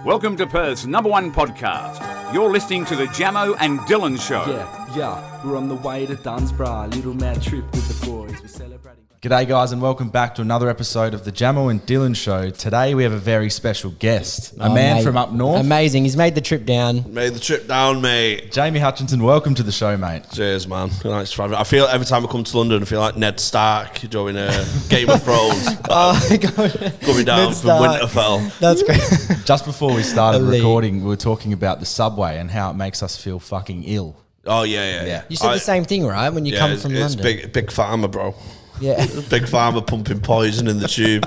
Welcome to Perth's #1 podcast. You're listening to the Jamo and Dylan Show. Yeah, we're on the way to Dunsborough, little mad trip with the boys. We're celebrating. G'day guys and welcome back to another episode of the Jamo and Dylan Show. Today we have a very special guest, a man from up north. Amazing, he's made the trip down. Made the trip down, mate. Jamie Hutchinson, welcome to the show, mate. Cheers, man. Nice to have you. I feel every time I come to London, I feel like Ned Stark during Game of Thrones. Coming down from Winterfell. That's great. Just before we started recording, we were talking about the subway and how it makes us feel fucking ill. Oh, yeah. You said the same thing, right? When you come from it's London. big pharma, bro. Yeah. Big pharma pumping poison in the tube.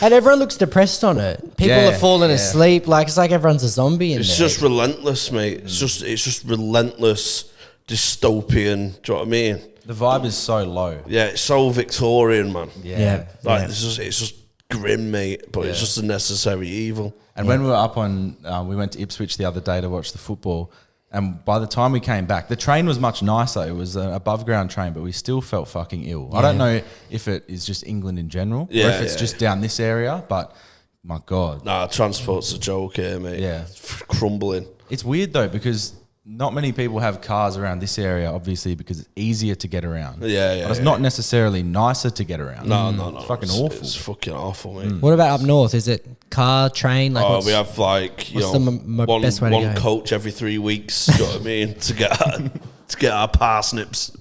And everyone looks depressed on it. People are falling asleep. It's like everyone's a zombie in there. It's just relentless, mate. It's just relentless dystopian. Do you know what I mean? The vibe is so low. Yeah, it's so Victorian, man. Yeah. It's just grim, mate. But it's just a necessary evil. And when we were up on, we went to Ipswich the other day to watch the football. And by the time we came back, the train was much nicer. It was an above ground train, but we still felt fucking ill. I don't know if it is just England in general or if it's just down this area, but my God. Nah, transport's a joke here, mate. Yeah. It's crumbling. It's weird though, because not many people have cars around this area, obviously, because it's easier to get around. But it's not necessarily nicer to get around. No. It's fucking awful. It's fucking awful, mate. What about up north? Is it car, train? We have one coach every 3 weeks. You know what I mean? To get our parsnips.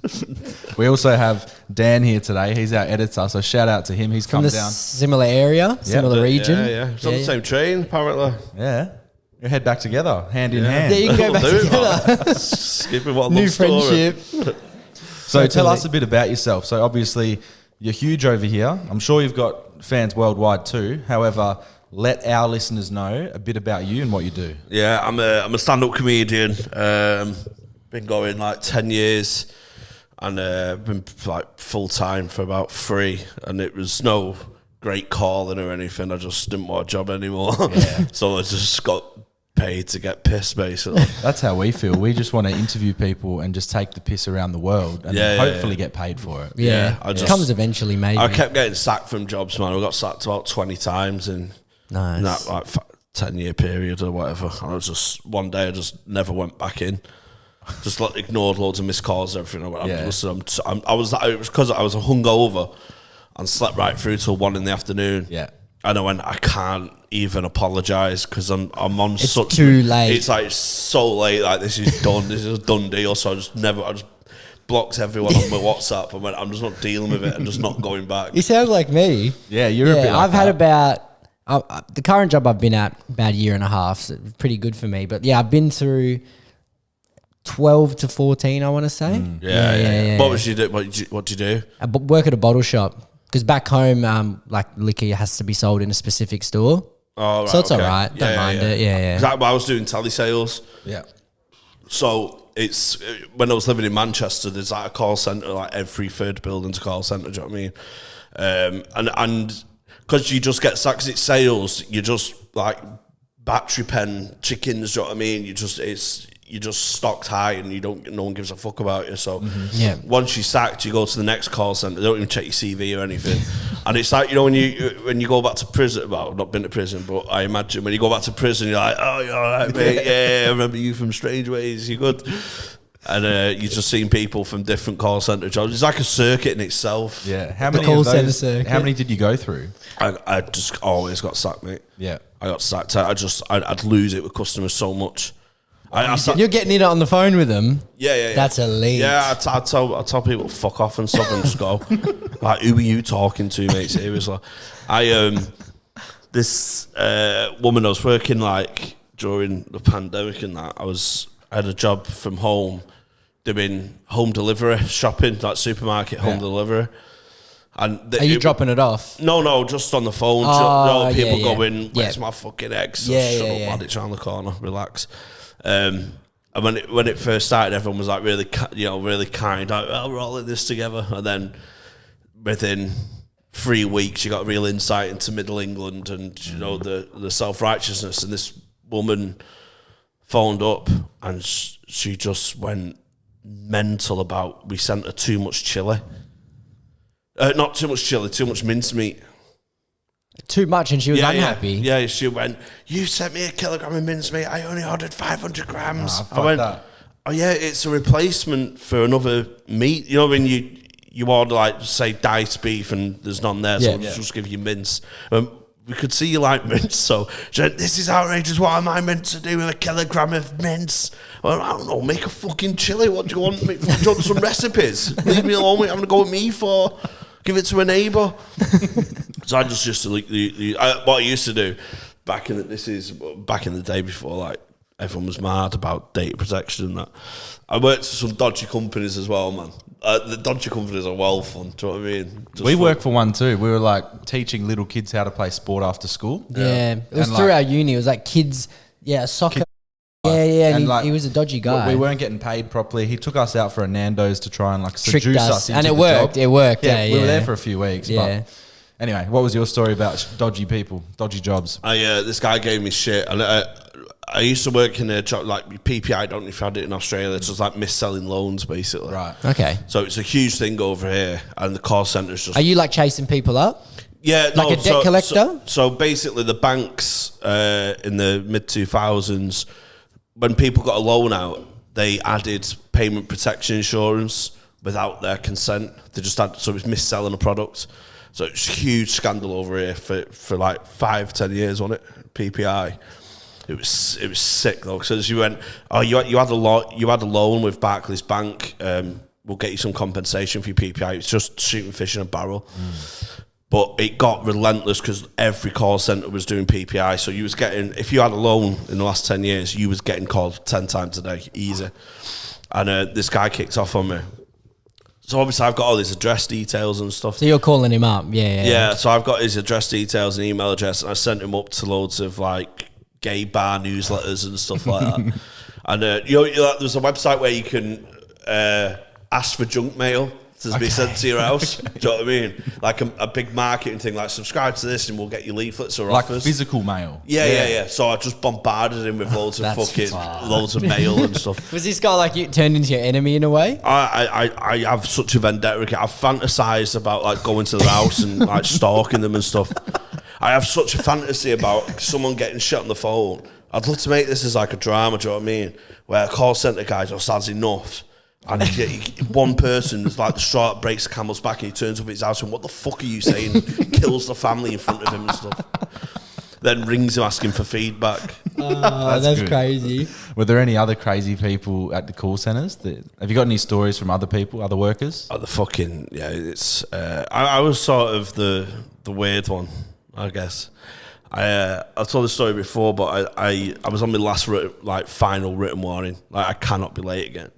We also have Dan here today. He's our editor, so shout out to him. He's come down. Similar area, similar region. Yeah. It's on the same train, apparently. Yeah. You head back together, hand in hand. Yeah, you can go back together. Skipping what New friendship. So tell us a bit about yourself. So obviously you're huge over here. I'm sure you've got fans worldwide too. However, let our listeners know a bit about you and what you do. Yeah, I'm a stand-up comedian. Been going 10 years and been full time for about 3. And it was no great calling or anything. I just didn't want a job anymore. Yeah. So I just got paid to get pissed, basically. That's how we feel. We just want to interview people and just take the piss around the world and hopefully get paid for it. Yeah, it comes eventually, maybe. I kept getting sacked from jobs, man. I got sacked about 20 times in that 10-year period or whatever. And one day I just never went back in. Just ignored loads of missed calls and everything. It was because I was hungover and slept right through till 1 in the afternoon. Yeah. And I went, I can't even apologise because I'm on it's too late. It's so late. This is done. This is a done deal. So I just blocked everyone on my WhatsApp. I went, I'm just not dealing with it. I'm just not going back. You sound like me. Yeah, you're a bit like I've had about the current job I've been at about a year and a half. So pretty good for me. But yeah, I've been through 12 to 14, I want to say. Yeah. What was you do? What do you do? I work at a bottle shop. Because back home, liquor has to be sold in a specific store. Oh, right, so it's all right. Don't mind it. Yeah. Exactly. I was doing telesales. Yeah. So it's when I was living in Manchester, there's a call centre, every third building's a call centre. Do you know what I mean? And because you just get sacked, it's sales. You just battery pen chickens. Do you know what I mean? You're just stocked high and no one gives a fuck about you. So once you're sacked, you go to the next call centre. They don't even check your CV or anything. And it's when you go back to prison, well, I've not been to prison, but I imagine when you go back to prison, you're like, oh, you're all right, mate. Yeah, I remember you from Strange Ways. You're good. And you're just seeing people from different call centre jobs. It's like a circuit in itself. Yeah. How many did you go through? I just always got sacked, mate. Yeah. I got sacked. I'd lose it with customers so much. You're getting in on the phone with them. Yeah. That's elite. Yeah, I tell people fuck off and stuff and just go. Who are you talking to, mate? Seriously. This woman I was working during the pandemic and that, I had a job from home doing home delivery, shopping, supermarket home delivery. And are you dropping it off? No, just on the phone. People going, where's my fucking eggs? Shut up, lad, it's around the corner, relax. And when it first started, everyone was really kind. We're all in this together. And then within 3 weeks, you got real insight into Middle England and the self-righteousness. And this woman phoned up and she just went mental about we sent her too much chili. Not too much chili, too much mincemeat. Too much, and she was unhappy. Yeah, she went, you sent me a kilogram of mincemeat. I only ordered 500 grams. Fuck I went, that. oh yeah, it's a replacement for another meat. You know when you order like say diced beef and there's none there, so we'll just give you mince. We could see you like mince, so she went, this is outrageous. What am I meant to do with a kilogram of mince? Well, I don't know, make a fucking chili. What do you want? Do you want some recipes? Leave me alone. What I'm going to go with me for? Give it to a neighbour. So I just used to what I used to do back in the day before like everyone was mad about data protection and that. I worked for some dodgy companies as well, man. The dodgy companies are well fun. Do you know what I mean? We worked for one too. We were like teaching little kids how to play sport after school. Yeah. It was through our uni. It was like kids, soccer. And he was a dodgy guy. We weren't getting paid properly. He took us out for a Nando's to try and like Tricked seduce us. us into And it the worked. job. It worked. Yeah, Yeah, we were there for a few weeks. Yeah. But anyway, what was your story about dodgy people, dodgy jobs? This guy gave me shit, and I used to work in a job like PPI. I don't know if you had it in Australia. It's just like mis-selling loans, basically. Right. Okay. So it's a huge thing over here, and the call centre's just. Are you like chasing people up? Yeah, like a debt collector? So basically, the banks in the mid 2000s, when people got a loan out, they added payment protection insurance without their consent. They just had, so it was mis-selling a product. So it's a huge scandal over here for like 5-10 years, wasn't it? PPI. It was sick though, because you went, oh, you had a loan with Barclays Bank. We'll get you some compensation for your PPI. It's just shooting fish in a barrel. But it got relentless because every call centre was doing PPI. So you was getting, if you had a loan in the last 10 years, you was getting called 10 times a day, easy. And this guy kicked off on me. So obviously I've got all his address details and stuff. So you're calling him up, Yeah, so I've got his address details and email address, and I sent him up to loads of like gay bar newsletters and stuff like that. And there's a website where you can ask for junk mail to be sent to your house. Do you know what I mean? Like a big marketing thing, like subscribe to this and we'll get you leaflets or Like offers. physical mail. Yeah. So I just bombarded him with loads of loads of mail and stuff. Was this guy like you turned into your enemy in a way? I have such a vendetta. I've fantasized about like going to their house and like stalking them and stuff. I have such a fantasy about someone getting shit on the phone. I'd love to make this as like a drama, do you know what I mean? Where a call centre guy just has enough. And one person is like the straw that breaks the camel's back, and he turns up at his house and what the fuck are you saying? Kills the family in front of him and stuff. Then rings him asking for feedback. That's good. crazy. Were there any other crazy people at the call centres? Have you got any stories from other people, other workers? Oh, it's. I was sort of the weird one, I guess. I've told this story before, but I was on my last final written warning. Like I cannot be late again.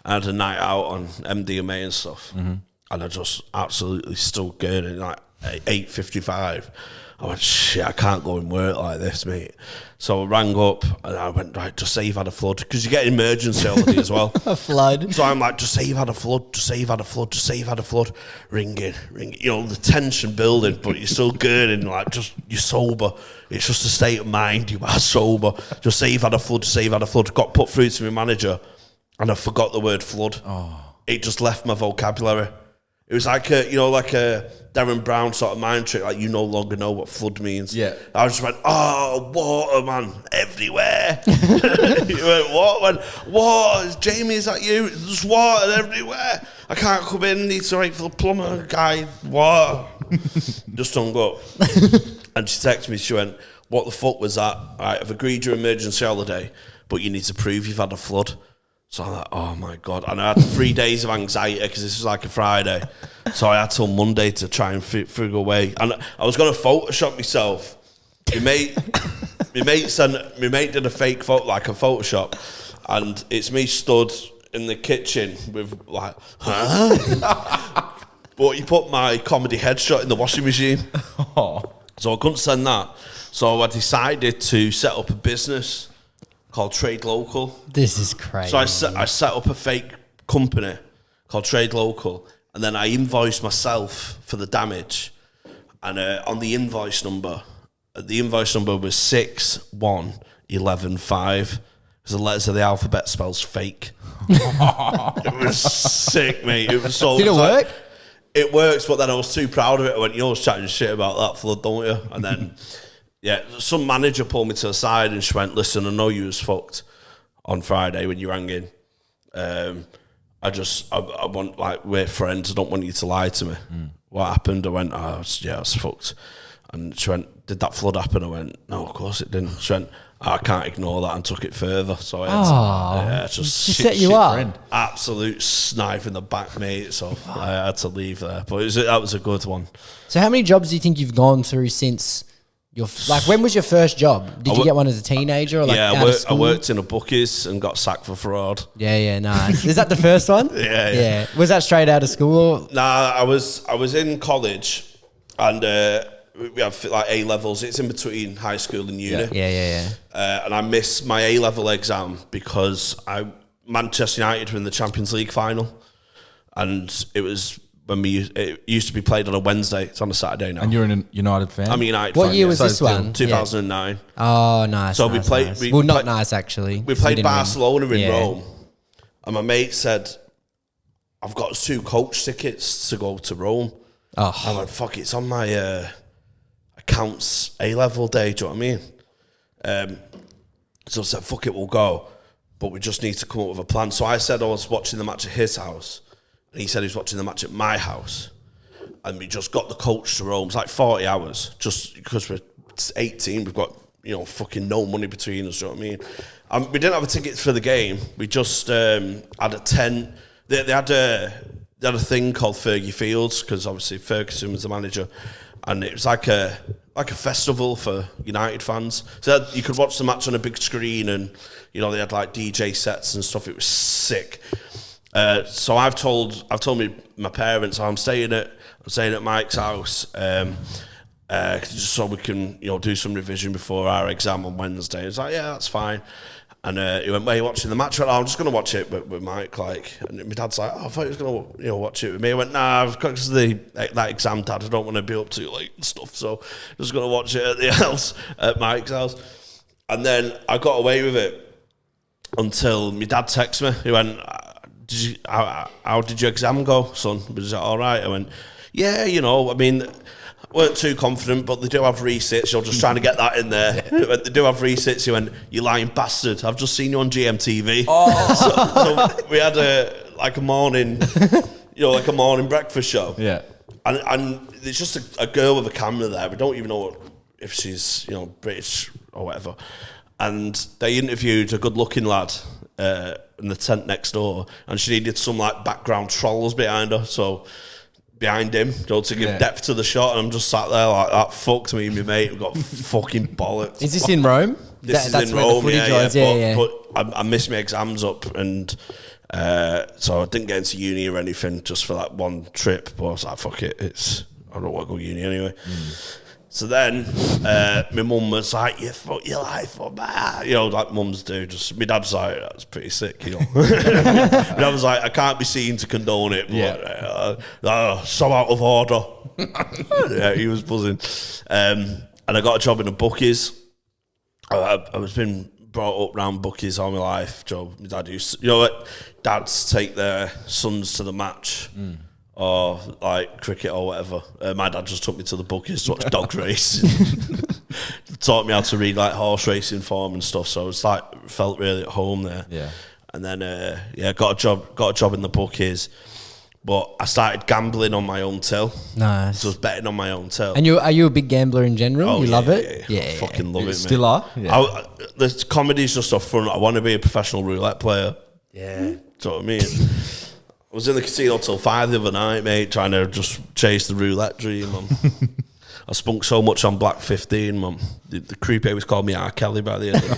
I had a night out on MDMA and stuff, and I just absolutely stood good at like 8:55. I went, shit, I can't go and work like this, mate. So I rang up and I went, right, just say you've had a flood, because you get emergency already as well. A flood. So I'm like, just say you've had a flood, just say you've had a flood, just say you've had a flood. Ringing. You know, the tension building, but you're still good and like you're sober. It's just a state of mind. You are sober. Just say you've had a flood, just say you've had a flood. Got put through to my manager. And I forgot the word flood. It just left my vocabulary. It was like a Darren Brown sort of mind trick. Like you no longer know what flood means. Yeah. I just went, water, man, everywhere. You went, what? I went, water. Jamie, is that you? There's water everywhere. I can't come in. Need to wait for the plumber guy. Water. Just hung up. And she texted me. She went, what the fuck was that? All right, I've agreed your emergency holiday, but you need to prove you've had a flood. So I'm like, oh my God. And I had 3 days of anxiety because this was like a Friday. So I had till Monday to try and figure a way. And I was going to Photoshop myself. My mate did a fake photo, like a Photoshop. And it's me stood in the kitchen with like, huh? But he put my comedy headshot in the washing machine. So I couldn't send that. So I decided to set up a business called Trade Local. This is crazy. So I set up a fake company called Trade Local, and then I invoiced myself for the damage. And on the invoice number was 61115. Because the letters of the alphabet spells fake. It was sick, mate. It was so. Did it work? it works, but then I was too proud of it. I went, you're always chatting shit about that flood, don't you? And then, yeah, some manager pulled me to the side and she went, listen, I know you was fucked on Friday when you rang in. I want, like, we're friends. I don't want you to lie to me. What happened? I went, I was fucked. And she went, did that flood happen? I went, no, of course it didn't. She went, I can't ignore that, and took it further. So I had to, she set you up. Friend. absolute snipe in the back, mate. So I had to leave there. But that was a good one. So how many jobs do you think you've gone through since your when was your first job? Did you get one as a teenager or like yeah, out of school? I worked in a bookies and got sacked for fraud. Yeah, nice. Is that the first one? Yeah. Was that straight out of school? Or? Nah, I was in college and we have like A levels. It's in between high school and uni. Yeah. And I missed my A level exam because Manchester United were in the Champions League final, and it was when it used to be played on a Wednesday. It's on a Saturday now. And you're a United fan? I'm a United What fan. year was yeah. this one? 2009. Oh, nice. So nice, we played. nice. We well, not played, nice actually. We played Barcelona in Yeah. Rome, and my mate said, "I've got 2 coach tickets to go to Rome." Oh, I went, "Fuck, it's on my accounts A level day." Do you know what I mean? So I said, "Fuck it, we'll go," but we just need to come up with a plan. So I said I was watching the match at his house, and he said he was watching the match at my house, and we just got the coach to Rome. It's like 40 hours, just because we're 18. We've got fucking no money between us. Do you know what I mean? We didn't have a ticket for the game. We just had a tent. They had a thing called Fergie Fields because obviously Ferguson was the manager, and it was like a festival for United fans. So you could watch the match on a big screen, and they had like DJ sets and stuff. It was sick. So I've told my parents I'm staying at Mike's house, just so we can do some revision before our exam on Wednesday. It's like, yeah, that's fine. And he went, "Where are you watching the match?" I went, "I'm just going to watch it with Mike." And my dad's like, "Oh, I thought he was going to watch it with me." I went, "Nah, because of that exam, Dad, I don't want to be up too late and stuff. So I'm just going to watch it at the house, at Mike's house." And then I got away with it until my dad texted me. He went, how did your exam go, son? Was it all right? I went, "Yeah, I mean, I weren't too confident, but they do have resits." You're just trying to get that in there. They do have resits. He went, "You lying bastard. I've just seen you on GMTV." So we had a morning, like a morning breakfast show. Yeah. And there's just a girl with a camera there. We don't even know if she's, British or whatever. And they interviewed a good-looking lad in the tent next door, and she needed some like background trolls behind her. So behind him, to give depth to the shot, and I'm just sat there like that. Fucked me and my mate. We got fucking bollocks. is this in Rome? This That's is in where Rome, the footage was. But I missed my exams up, and so I didn't get into uni or anything just for that one trip. But I was like, fuck it, I don't want to go uni anyway. So then my mum was like, "You fuck your life up, man." Like mums do. Just my dad's like, "That's pretty sick," My dad was like, "I can't be seen to condone it, but so out of order." Yeah, he was buzzing. And I got a job in a bookies. I was been brought up round bookies all my life. Joe, my dad used to, dads take their sons to the match. Or like cricket or whatever. My dad just took me to the bookies to watch dog racing. Taught me how to read like horse racing form and stuff. So I was like, felt really at home there. Yeah. And then got a job in the bookies. But I started gambling on my own till. Nice. So I was betting on my own till. And are you a big gambler in general? You love it? Yeah. I fucking love it, mate. Still are? Yeah. The comedy's just up front. I want to be a professional roulette player. Yeah. Do you know what I mean? I was in the casino till 5 the other night, mate, trying to just chase the roulette dream, man. I spunk so much on Black 15, man. The creepy was called me R. Kelly by the end of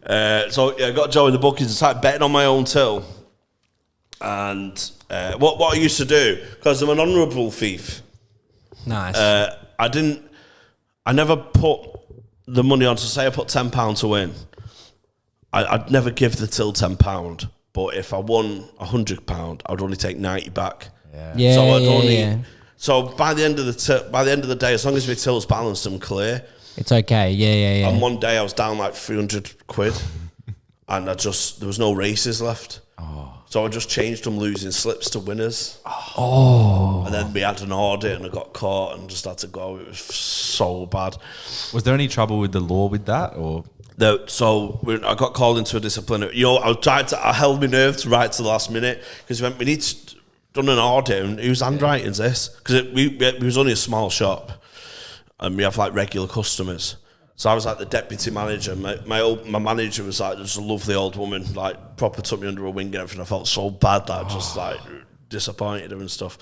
it. So I got a job in the bookies. I started betting on my own till. And what I used to do, because I'm an honourable thief, Nice. I never put the money on. So say I put £10 to win. I'd never give the till £10, but if I won £100, I'd only take 90 back. Yeah. So I'd Yeah. So by the end of the day, as long as my till's balanced and clear, It's okay. Yeah. and one day I was down like 300 quid, and there was no races left. So I just changed them losing slips to winners. Oh. And then we had an audit and I got caught and just had to go. It was so bad. Was there any trouble with the law with that, or? I got called into a disciplinary. I held my nerve to right to the last minute because we need to done an audit and whose handwriting's this? Because it was only a small shop and we have like regular customers. So I was like the deputy manager. My manager was like just a lovely old woman, like proper took me under a wing and everything. I felt so bad that I just like disappointed her and stuff.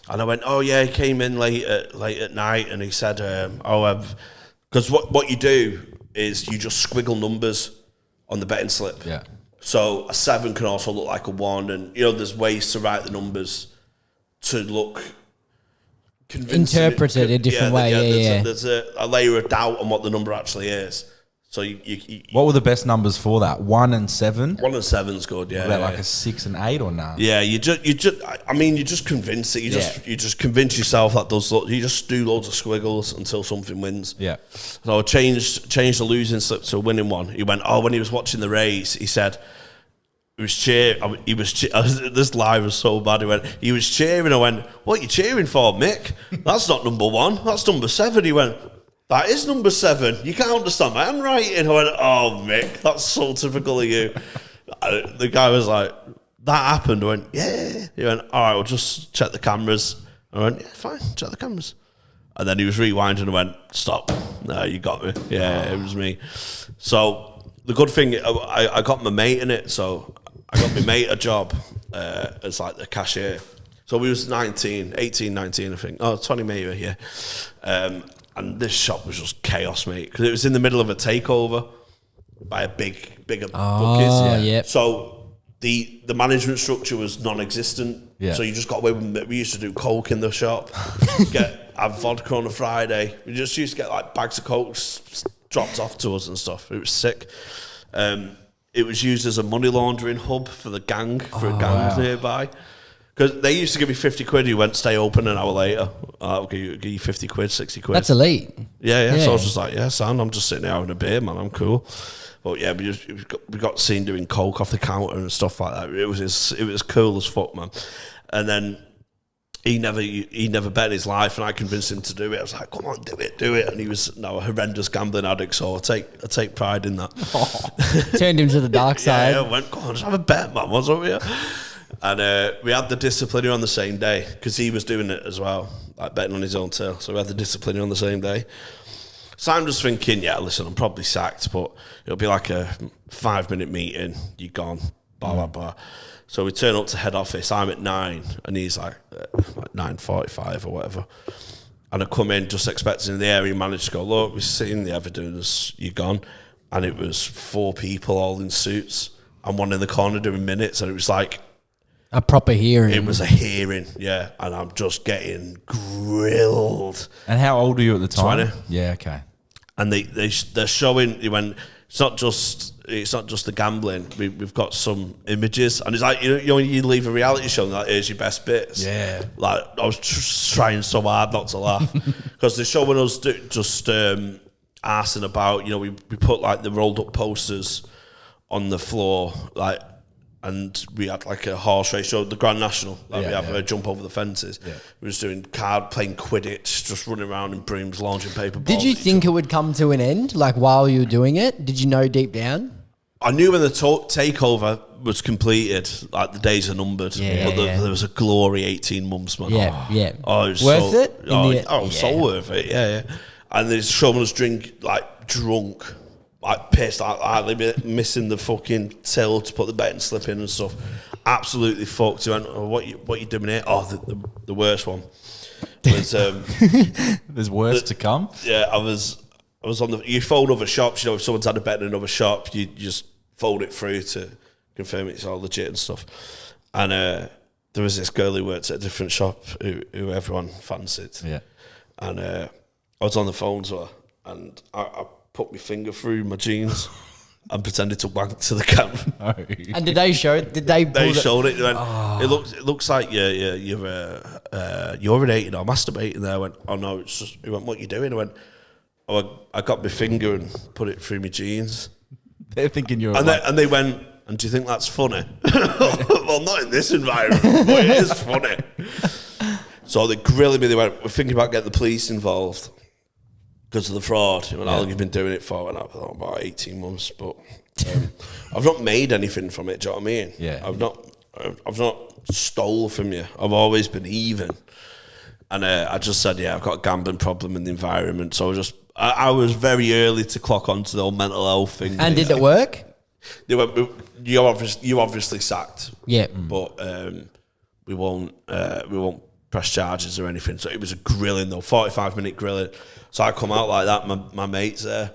And I went, oh yeah, he came in late at night and he said, because what you do is you just squiggle numbers on the betting slip. Yeah. So a 7 can also look like a 1, and there's ways to write the numbers to look convincing. Interpreted a different way. There's a layer of doubt on what the number actually is. So you what were the best numbers for that? 1 and 7. 1 and 7's good. Yeah. What about like a 6 and 8 or not? Yeah, you just convince it. You just convince yourself that you just do loads of squiggles until something wins. Yeah. So I changed the losing slip to a winning one. He went, when he was watching the race, he said. This lie was so bad. He was cheering. I went, what are you cheering for, Mick? That's not number 1. That's number 7. He went, that is number 7. You can't understand my handwriting. I went, oh, Mick, that's so typical of you. The guy was like, that happened. I went, yeah. He went, all right, we'll just check the cameras. I went, yeah, fine, check the cameras. And then he was rewinding and went, stop. No, you got me. Yeah, it was me. So the good thing, I got my mate in it. So I got my mate a job as like the cashier. So we was 18, 19, I think. Oh, 20 maybe, yeah. And this shop was just chaos, mate, because it was in the middle of a takeover by a bigger bookies. Yeah. So the management structure was non-existent. Yeah. So you just got away with it. We used to do coke in the shop, have vodka on a Friday. We just used to get like bags of coke dropped off to us and stuff. It was sick. It was used as a money laundering hub for the gang, for a gang nearby. Because they used to give me 50 quid, you went, stay open an hour later. I'll give you 50 quid, 60 quid. That's elite. Yeah. So I was just like, yeah, son, I'm just sitting there having a beer, man, I'm cool. But yeah, we got seen doing coke off the counter and stuff like that. It was cool as fuck, man. And then he never bet his life, and I convinced him to do it. I was like, come on, do it. And he was a horrendous gambling addict, so I take pride in that. Turned him to the dark side. Yeah, I went, come on, just have a bet, man, what's up here? And we had the disciplinary on the same day because he was doing it as well, like betting on his own tail. So we had the disciplinary on the same day. So I'm just thinking, yeah, listen, I'm probably sacked, but it'll be like a 5-minute meeting. You're gone, blah, blah, blah. So we turn up to head office. I'm at 9 and he's like 9:45 or whatever. And I come in just expecting the area manager to go, look, we've seen the evidence, you're gone. And it was 4 people all in suits and one in the corner doing minutes. And it was like, a proper hearing. it was a hearing, yeah, and I'm just getting grilled. And how old are you at the time? 20. Yeah, okay. And they're showing when it's not just the gambling. We've got some images, and it's like when you leave a reality show, and like, here's your best bits. Yeah. Like I was trying so hard not to laugh because they're showing us just arsing about. We put like the rolled up posters on the floor, like. And we had like a horse race show, the Grand National. We have a jump over the fences. Yeah. We were just doing playing Quidditch, just running around in brooms, launching paper balls. Did you think it would come to an end, like while you were doing it? Did you know deep down? I knew when the takeover was completed, like the days are numbered. But there was a glory 18 months, man. Yeah. Oh, it was worth it? So worth it. Yeah. And they're showing us drunk. Like pissed, like missing the fucking till to put the betting slip in and stuff. Absolutely fucked. He went, what you doing here? Oh, the worst one was. There's worse to come. Yeah, I was on the. You phone other shops. If someone's had a bet in another shop, you just fold it through to confirm it's all legit and stuff. And there was this girl who worked at a different shop who everyone fancied. Yeah. And I was on the phone to her, and I put my finger through my jeans and pretended to wank to the camera. And did they show it? Did they? They showed it. They went, it looks like you're urinating or masturbating. There, I went, oh no, it's just. He went, what are you doing? I went, oh, I got my finger and put it through my jeans. They're thinking you're. And they went, And do you think that's funny? Well, not in this environment, but it is funny. So they're grilling me. They went, we're thinking about getting the police involved because of the fraud. He went, how long have you been doing it for? And I thought, about 18 months. But I've not made anything from it, do you know what I mean? Yeah. I've not stole from you. I've always been even. And I just said, I've got a gambling problem in the environment. So I was very early to clock onto the whole mental health thing. And did it work? They went, you obviously sacked. Yeah. But we won't press charges or anything. So it was a grilling though, 45-minute grilling. So I come out like that, my mate's there.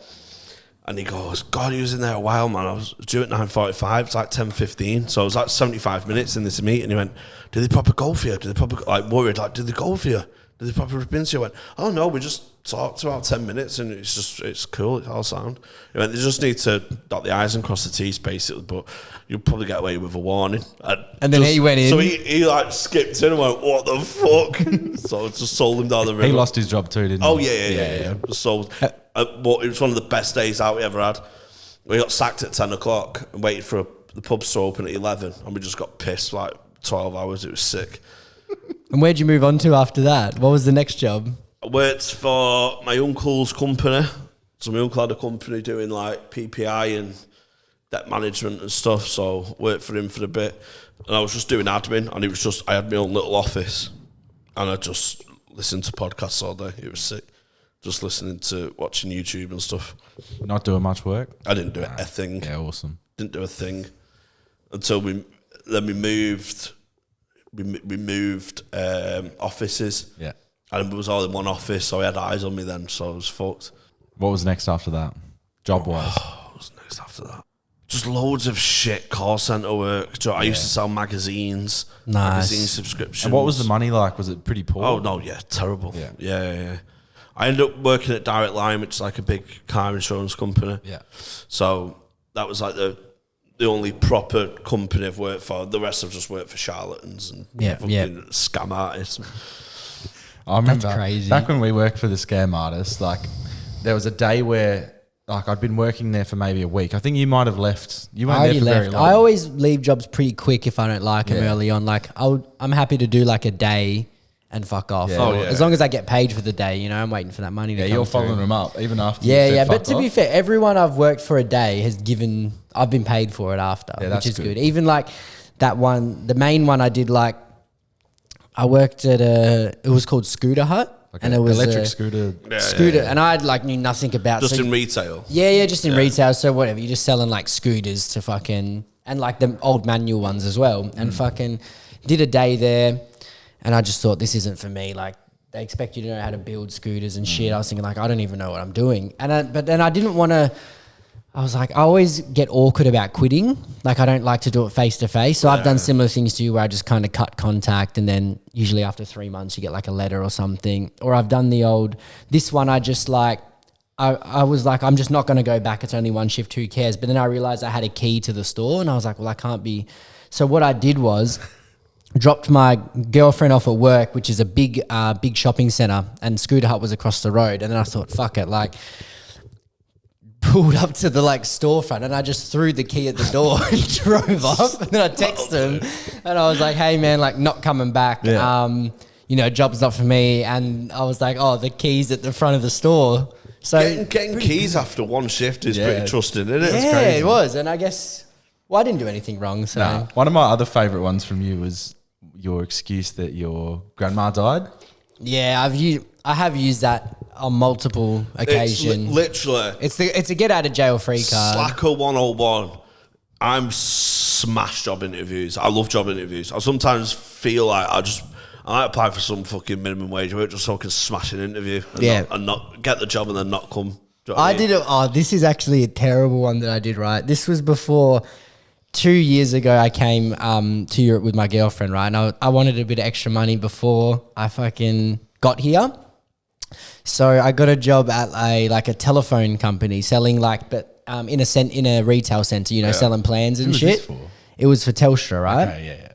And he goes, God, he was in there a while, man. I was due at 9:45. It's like 10:15. So I was like 75 minutes in this meeting. He went, did they proper go for you? Did they proper, like, worried, like, did they go for you? Did they proper rip into you? I went, oh, no, we just talked about 10 minutes and it's cool. It's all sound. He went, they just need to dot the I's and cross the T's, basically, but you'll probably get away with a warning. And then he went in. So he like skipped in and went, what the fuck? So I just sold him down the river. He lost his job too, didn't he? Oh, yeah. So, but it was one of the best days out we ever had. We got sacked at 10 o'clock and waited for the pubs to open at 11, and we just got pissed like 12 hours. It was sick. And where'd you move on to after that? What was the next job? I worked for my uncle's company. So my uncle had a company doing like PPI and debt management and stuff. So worked for him for a bit, and I was just doing admin. And it was just, I had my own little office, and I just listened to podcasts all day. It was sick. Just listening to, watching YouTube and stuff. Not doing much work? I didn't do a thing. Yeah, awesome. Didn't do a thing until we moved. We moved offices. Yeah. And it was all in one office, so I had eyes on me then, so I was fucked. What was next after that? Job-wise? What was next after that? Just loads of shit call centre work. I used to sell magazines, magazine subscriptions. And what was the money like? Was it pretty poor? Oh, no, yeah, terrible. Yeah. I ended up working at Direct Line, which is like a big car insurance company. Yeah. So that was like the only proper company I've worked for. The rest I've just worked for charlatans and fucking scam artists. I remember That's crazy. back when we worked for the scam artist, like there was a day where like I'd been working there for maybe a week. I think you might have left. You weren't there for very long. I always leave jobs pretty quick if I don't like them early on. Like I'm happy to do like a day and fuck off. Yeah. As long as I get paid for the day, you know, I'm waiting for that money to come you're through. following them up even after. Yeah. But to be fair, everyone I've worked for a day I've been paid for it after, that's which is good. good. Even like that one, the main one I did, like I worked at it was called Scooter Hut. Like and it was electric a scooter. scooter, and I like knew nothing about Just in retail? Yeah, just in retail. So whatever, you're just selling like scooters to fucking, and like the old manual ones as well. And fucking did a day there, and I just thought, this isn't for me. Like they expect you to know how to build scooters and shit. I was thinking like, I don't even know what I'm doing. But then I didn't want to. I was like, I always get awkward about quitting. Like I don't like to do it face to face. So I've done similar things to you where I just kind of cut contact, and then usually after 3 months you get like a letter or something. Or I've done this one I just like, I was like, I'm just not going to go back. It's only one shift, who cares? But then I realized I had a key to the store, and I was like, well, I can't be. So what I did was dropped my girlfriend off at work, which is a big shopping center, and Scooter Hut was across the road. And then I thought, fuck it, like pulled up to the like storefront, and I just threw the key at the door and drove off. And then I texted him, and I was like, hey man, like not coming back. You know, job's not for me. And I was like, oh, the key's at the front of the store. So getting keys after one shift is pretty trusting, isn't it? Yeah, it was. And I guess, well, I didn't do anything wrong. So One of my other favourite ones from you was your excuse that your grandma died. Yeah, I have used that on multiple occasions. Literally. It's a get out of jail free card. Slacker 101. I'm smash job interviews. I love job interviews. I sometimes feel like I might apply for some fucking minimum wage work just so I can smash an interview and not get the job and then not come. Do you know what I mean? This is actually a terrible one that I did, right? This was before 2 years ago. I came to Europe with my girlfriend, right? And I wanted a bit of extra money before I fucking got here. So I got a job at a telephone company selling in a retail center, selling plans and shit. This for? It was for Telstra, right? Okay, yeah.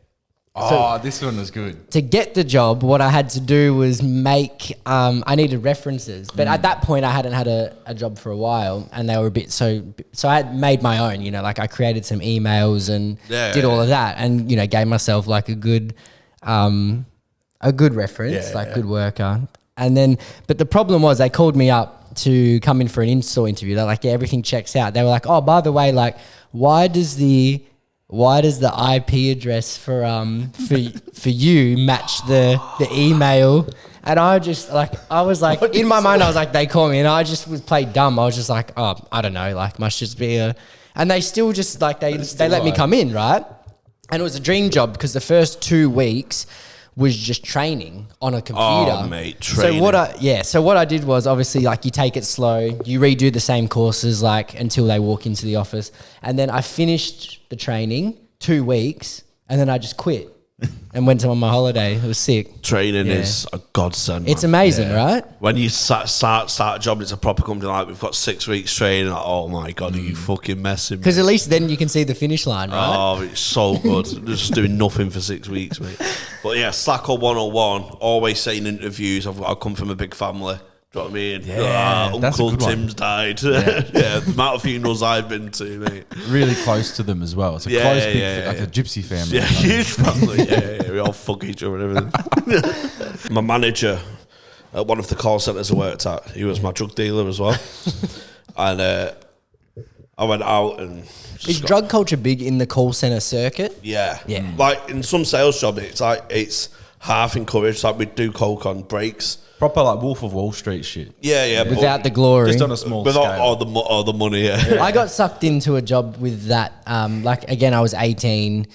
This one was good. To get the job, what I had to do was make, I needed references. But at that point, I hadn't had a job for a while, and they were a bit so I had made my own, you know, like I created some emails and did all of that, and, you know, gave myself like a good reference, good worker. And then, but the problem was they called me up to come in for an install interview. They're like, yeah, everything checks out. They were like, oh, by the way, like, why does the IP address for you match the email? And I just I was like, in my mind, I was like, they call me, and I just was played dumb. I was just like, oh, I don't know, like, must just be and they still just like, they let me come in, right? And it was a dream job because the first 2 weeks was just training on a computer. Oh, mate, training. So what I did was, obviously, like, you take it slow, you redo the same courses, like, until they walk into the office. And then I finished the training 2 weeks, and then I just quit and went on my holiday. It was sick. Training is a godsend, man. It's amazing, right? When you start a job, it's a proper company, like, we've got 6 weeks training, like, oh my God, are you fucking messing me? Because at least then you can see the finish line, right? Oh, it's so good. Just doing nothing for 6 weeks, mate. But yeah, Slacker 101, always saying interviews, I come from a big family. Do you know what I mean? Yeah, that's a Uncle good one. Tim's died. Yeah, the amount of funerals I've been to, mate. Really close to them as well. It's a close, big, like a gypsy family. Yeah, huge family. Yeah. We all fuck each other and everything. My manager at one of the call centres I worked at, he was my drug dealer as well. And I went out and... Is drug culture big in the call centre circuit? Yeah. Yeah. Like, in some sales jobs, it's half encouraged. Like, we do coke on breaks. Proper like Wolf of Wall Street shit. Yeah. Without the glory. Just on a small Without scale. all the money, yeah. I got sucked into a job with that. Like, again, I was 18,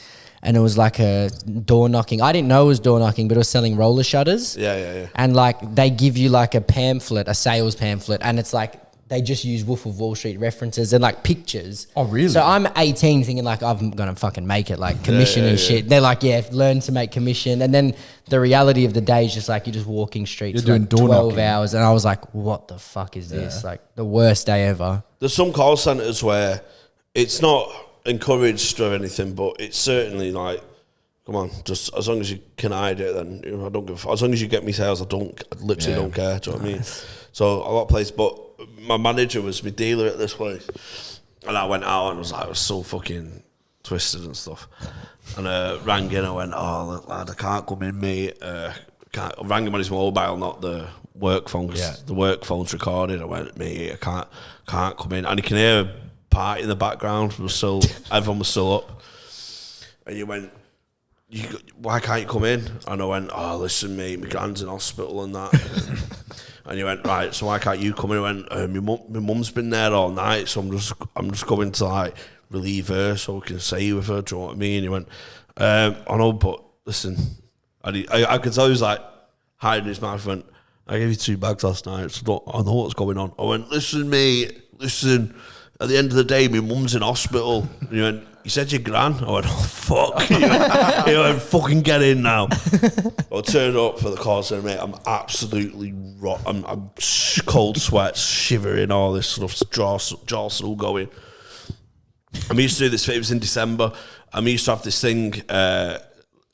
and it was like a door knocking. I didn't know it was door knocking, but it was selling roller shutters. Yeah. And like, they give you like a pamphlet, a sales pamphlet, and it's like, they just use Wolf of Wall Street references and like pictures. Oh, really? So I'm 18 thinking like, I'm going to fucking make it, like commission and shit. They're like, yeah, learn to make commission. And then the reality of the day is just like, you're just walking streets for You're like doing door 12 knocking. hours. And I was like, what the fuck is this? Like, the worst day ever. There's some call centres where it's not encouraged or anything, but it's certainly like, come on, just as long as you can hide it, then, you know, I don't give. As long as you get me sales, I literally don't care. Do you know what I mean? So a lot of places, but my manager was my dealer at this place, and I went out and I was so fucking twisted and stuff, and rang in. I went, oh lad, I can't come in, mate. I rang him on his mobile, not the work phone, because the work phone's recorded. I went, mate, I can't come in, and you can hear a party in the background. Everyone was still up, and you went, why can't you come in? And I went, oh, listen, mate, my grand's in hospital and that. And you went, right, so why can't you come in? I went, my mum's been there all night, so I'm just going to like relieve her so we can stay with her. Do you know what I mean? He went, I know, but listen, and I could tell he was like hiding his mouth. He went, I gave you 2 bags last night, so I know what's going on. I went, listen, mate, listen. At the end of the day, my mum's in hospital. And he went, you said your gran? I went, oh, fuck. He went, fucking get in now. I turned up for the call centre, mate. I'm absolutely rotten. I'm cold sweats, shivering, all this stuff, jaw still going. And we used to do this, it was in December, and we used to have this thing,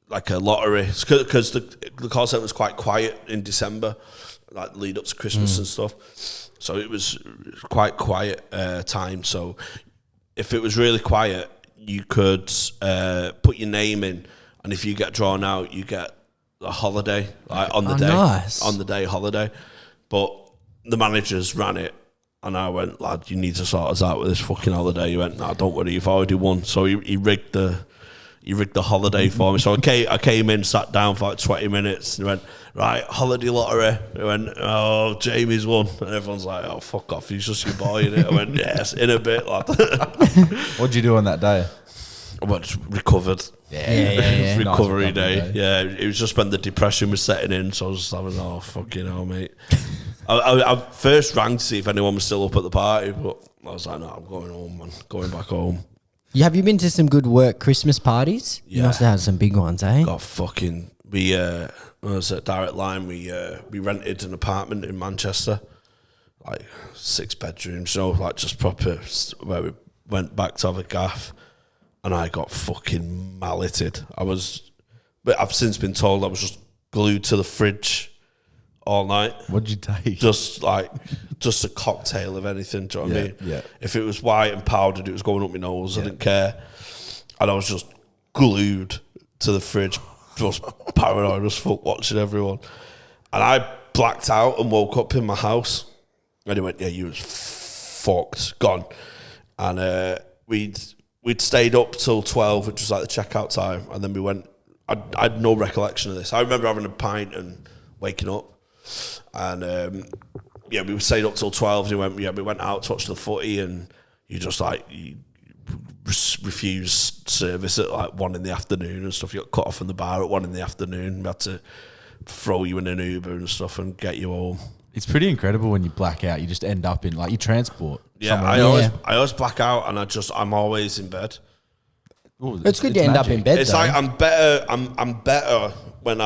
like a lottery, because the call centre was quite quiet in December, like lead up to Christmas and stuff. So it was quite quiet time. So if it was really quiet, you could put your name in, and if you get drawn out, you get a holiday, like on the day, nice. on the day holiday. But the managers ran it, and I went, lad, you need to sort us out with this fucking holiday. He went, nah, don't worry, you've already won. So he rigged the holiday for me. So I came in, sat down for like 20 minutes, and he went, right, holiday lottery. He went, oh, Jamie's won. And everyone's like, oh, fuck off, he's just your boy, innit? I went, yes, in a bit, lad. What'd you do on that day? I just recovered. Yeah. Recovery Nice day. Yeah, it was just when the depression was setting in, so I was just having, oh, fucking hell, mate. I first rang to see if anyone was still up at the party, but I was like, no, I'm going home, man. Going back home. Have you been to some good work Christmas parties? You must have had some big ones, eh? God, fucking. We, when I was at Direct Line, we rented an apartment in Manchester, like 6 bedrooms, so like just proper, where we went back to have a gaff, and I got fucking malleted. I was But I've since been told I was just glued to the fridge all night. What'd you take? Just a cocktail of anything, do you know what I mean? Yeah. If it was white and powdered, it was going up my nose, I didn't care. And I was just glued to the fridge, just paranoid as fuck, watching everyone. And I blacked out and woke up in my house. And he went, yeah, you was fucked, gone. And we'd stayed up till 12, which was like the checkout time. And then we went, I had no recollection of this. I remember having a pint and waking up. And we stayed up till 12. And he went, we went out to watch the footy, and you just you refused service at like 1 in the afternoon and stuff. You got cut off from the bar at 1 in the afternoon. We had to throw you in an Uber and stuff and get you home. It's pretty incredible when you black out. You just end up in like you transport. Yeah, I always black out, and I'm always in bed. Ooh, It's good to end up in bed. It's though. like I'm better when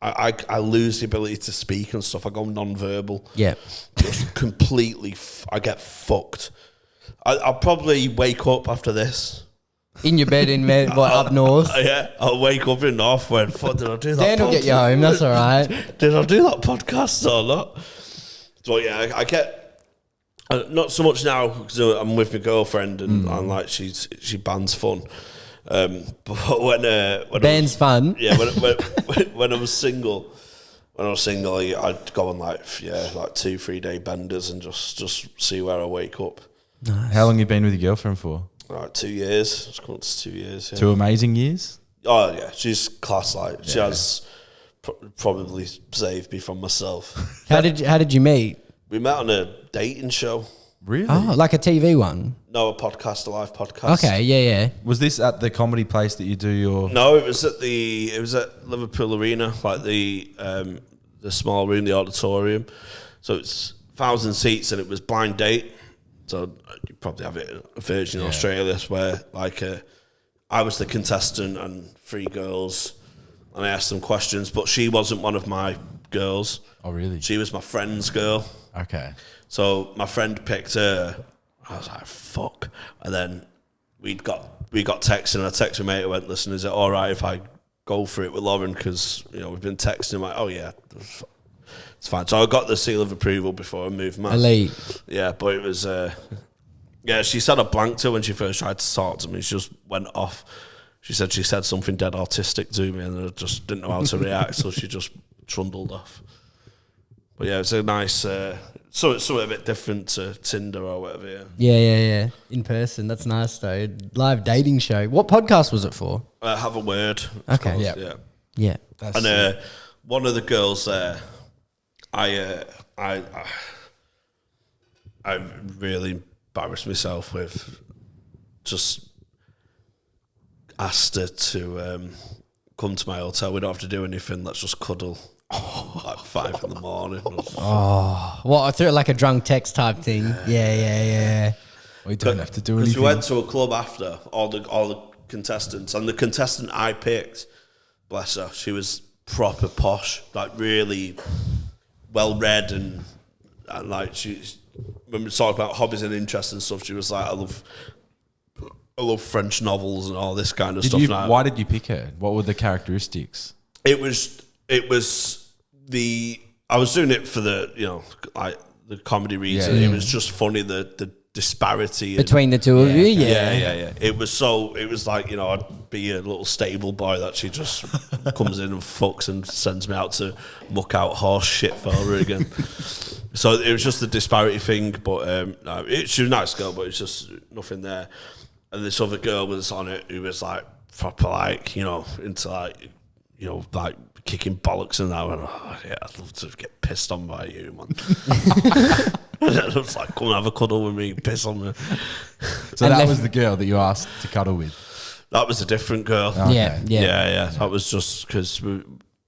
I lose the ability to speak and stuff. I go non-verbal. Yeah. Just completely. I get fucked. I'll probably wake up after this. In your bed up north. Yeah, I'll wake up in North. When fuck did I do that? Dan will get you home. That's all right. Did I do that podcast or not? So yeah, I get. Not so much now because I'm with my girlfriend and like she bands fun. But when Band's fun. Yeah, when I was single, I'd go on like 2-3 day benders and just see where I wake up. Nice. How long you been with your girlfriend for? Like 2 years. It's come to 2 years. Yeah. 2 amazing years. Oh yeah, she's class. Like she has probably saved me from myself. How did you meet? We met on a dating show. Really? Oh, like a TV one. No, a live podcast. Okay, yeah. Was this at the comedy place that you do your? No, it was at Liverpool Arena, like the small room, the auditorium. So it's 1,000 seats, and it was blind date. So you probably have it a version in Australia where I was the contestant and 3 girls, and I asked them questions, but she wasn't one of my girls. Oh, really? She was my friend's girl. Okay. So my friend picked her. I was like, fuck. And then we got texting, and I texted my mate and went, listen, is it all right if I go for it with Lauren? Because, we've been texting. I'm like, oh, yeah, it's fine. So I got the seal of approval before I moved, man. Elite. Yeah, but it was, she said I blanked her when she first tried to talk to me. She just went off. She said something dead autistic to me, and I just didn't know how to react, so she just trundled off. But yeah, it's a nice, something a bit different to Tinder or whatever. Yeah. In person, that's nice though. Live dating show. What podcast was it for? Have a word. Okay. Yeah. That's And one of the girls there, I really embarrassed myself with. Just asked her to come to my hotel. We don't have to do anything. Let's just cuddle. Like 5 in the morning. What, through like a drunk text type thing? Yeah. We don't have to do Because anything. we went to a club after, all the contestants, and the contestant I picked, bless her, she was proper posh, like really well read, and like when we talked about hobbies and interests and stuff, she was like, I love French novels and all this kind of stuff. Why did you pick her? What were the characteristics? It was I was doing it for the the comedy reason. Yeah. It was just funny the disparity Between the two of you, yeah. It was like I'd be a little stable boy that she just comes in and fucks and sends me out to muck out horse shit for her again. So it was just the disparity thing. But she was a nice girl, but it's just nothing there. And this other girl was on it who was like proper into like kicking bollocks and that. I went, oh, yeah, I'd love to get pissed on by you, man. And I was like, come and have a cuddle with me, piss on me. So that was the girl that you asked to cuddle with? That was a different girl. Okay. Yeah. That was just because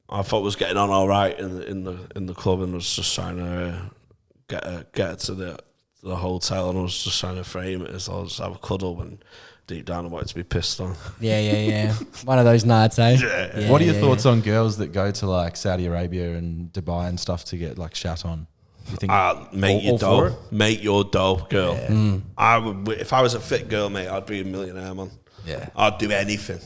I thought I was getting on all right in the club, and was just trying to get her to the hotel, and I was just trying to frame it as I'll just have a cuddle, and deep down I wanted to be pissed on. Yeah. One of those nights, eh? Yeah. What are your thoughts on girls that go to like Saudi Arabia and Dubai and stuff to get like shat on? You think Make your all for dough. it? Make your dough, girl. I would, if I was a fit girl, mate, I'd be a millionaire, man. Yeah. I'd do anything.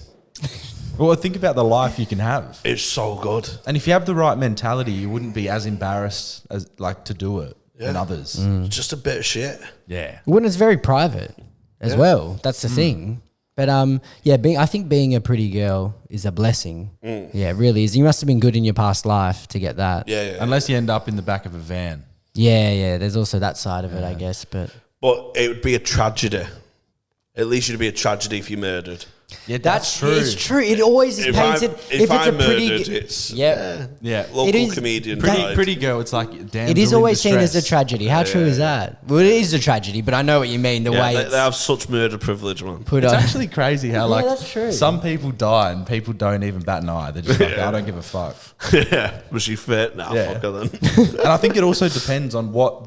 Well, think about the life you can have. It's so good. And if you have the right mentality, you wouldn't be as embarrassed as like to do it than others. Just a bit of shit. Yeah. When it's very private as well. That's the thing. But I think being a pretty girl is a blessing. Yeah, it really is. You must have been good in your past life to get that. Yeah. Unless you end up in the back of a van. Yeah. There's also that side of it, I guess. But it would be a tragedy. At least it'd be a tragedy if you murdered. Yeah, that's true. It's true. It always is painted. If I murdered, it's yeah. Yeah. Local comedian. Pretty girl, it's like, damn. It is always seen as a tragedy. How true is that? Well, it is a tragedy, but I know what you mean. The way they have such murder privilege, man. It's actually crazy how that's true. some people die and people don't even bat an eye. They're just like, I don't give a fuck. Yeah, was she fit? Nah, fuck her then. And I think it also depends on what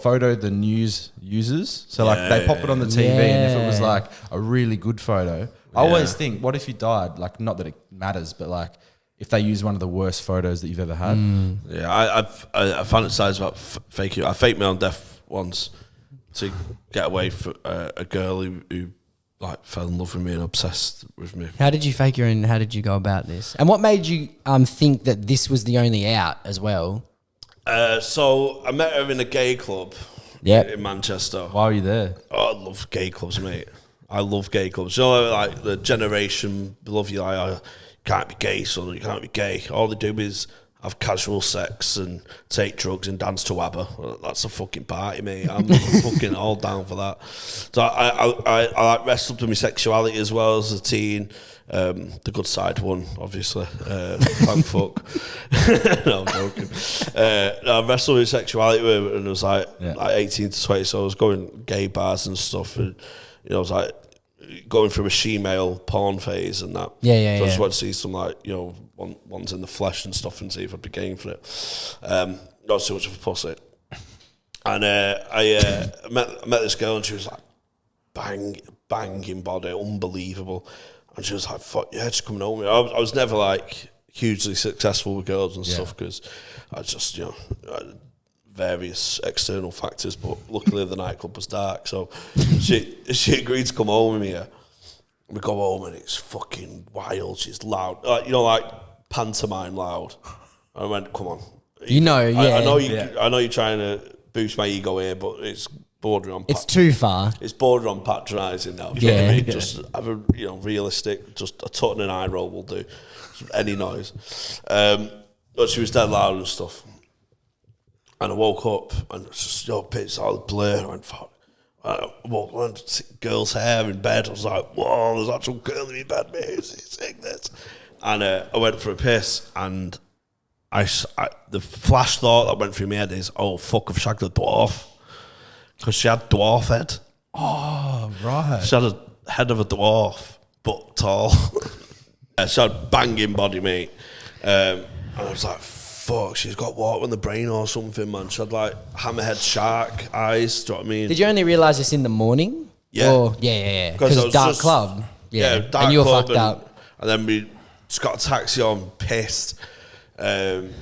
photo the news uses. So like they pop it on the TV, and if it was like a really good photo, I always think, what if you died? Like, not that it matters, but like if they use one of the worst photos that you've ever had. Yeah, I fantasize about faking. I faked my own death once to get away from a girl who like fell in love with me and obsessed with me. How did you fake your own? How did you go about this? And what made you think that this was the only out as well? So I met her in a gay club in Manchester. Why were you there? Oh, I love gay clubs, mate. I love gay clubs. You know, like the generation below you, like, you can't be gay, son, you can't be gay. All they do is have casual sex and take drugs and dance to ABBA. Well, that's a fucking party, mate. I'm fucking all down for that. So I like wrestled with my sexuality as well as a teen. The good side won, obviously. Thank fuck. No, I'm joking. I wrestled with sexuality and it was like 18 to 20, so I was going gay bars and stuff, and I was like going through a she-male porn phase and that. So I just wanted to see some ones in the flesh and stuff and see if I'd be game for it. Not too much of a pussy. And I met this girl and she was like banging body, unbelievable. And she was like, fuck yeah, she's coming home. I was never like hugely successful with girls and stuff because I just, various external factors, but luckily the nightclub was dark, so she agreed to come home with me. We go home and it's fucking wild. She's loud, like pantomime loud. I went, come on, I know you're trying to boost my ego here, but it's bordering on. It's too far. It's bordering on patronising now. You know what I mean? Just have a realistic, just a tut and an eye roll will do. Any noise. But she was dead loud and stuff. And I woke up and it's just, it's all blur. I went, fuck. I woke up and girl's hair in bed. I was like, whoa, there's actual girl in bed, mate. It's sick, this. And I went for a piss and the flash thought that went through my head is, oh, fuck, I've shagged a dwarf. Because she had dwarf head. Oh, right. She had a head of a dwarf, but tall. She had banging body, mate. And I was like, fuck, she's got water in the brain or something, man. She had like hammerhead shark eyes, do you know what I mean? Did you only realise this in the morning? Yeah. Or, yeah. Because it was dark club. Yeah, dark and you were club fucked up. And then we just got a taxi on, pissed. And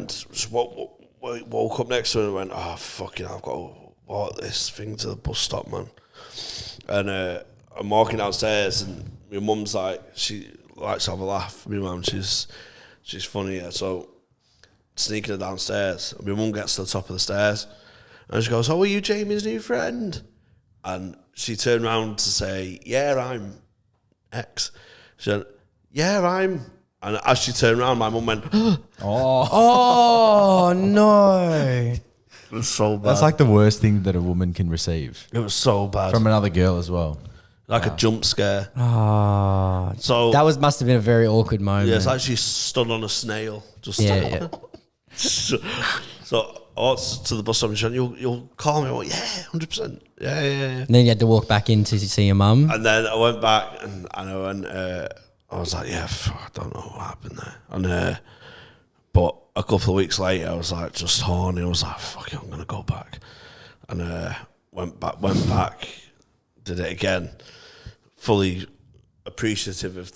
just woke up next to her and went, oh, fucking, I've got to walk this thing to the bus stop, man. And I'm walking downstairs and my mum's like, she likes to have a laugh. My mum, she's funny, yeah. So sneaking her downstairs, and my mum gets to the top of the stairs and she goes, oh, are you Jamie's new friend? And she turned around to say, yeah, I'm X. She went, yeah, I'm. And as she turned around, my mum went, oh no. It was so bad. That's like the worst thing that a woman can receive. It was so bad. From another girl as well. Like a jump scare. Oh, so that must have been a very awkward moment. Yeah, it's like she stood on a snail. Just so I walked to the bus stop and she went, you'll call me? I went, yeah, 100%. Yeah. And then you had to walk back in to see your mum? And then I went back and I went, I was like, yeah, I don't know what happened there. And but a couple of weeks later, I was like, just horny. I was like, fuck it, I'm going to go back. And went back, did it again, fully appreciative of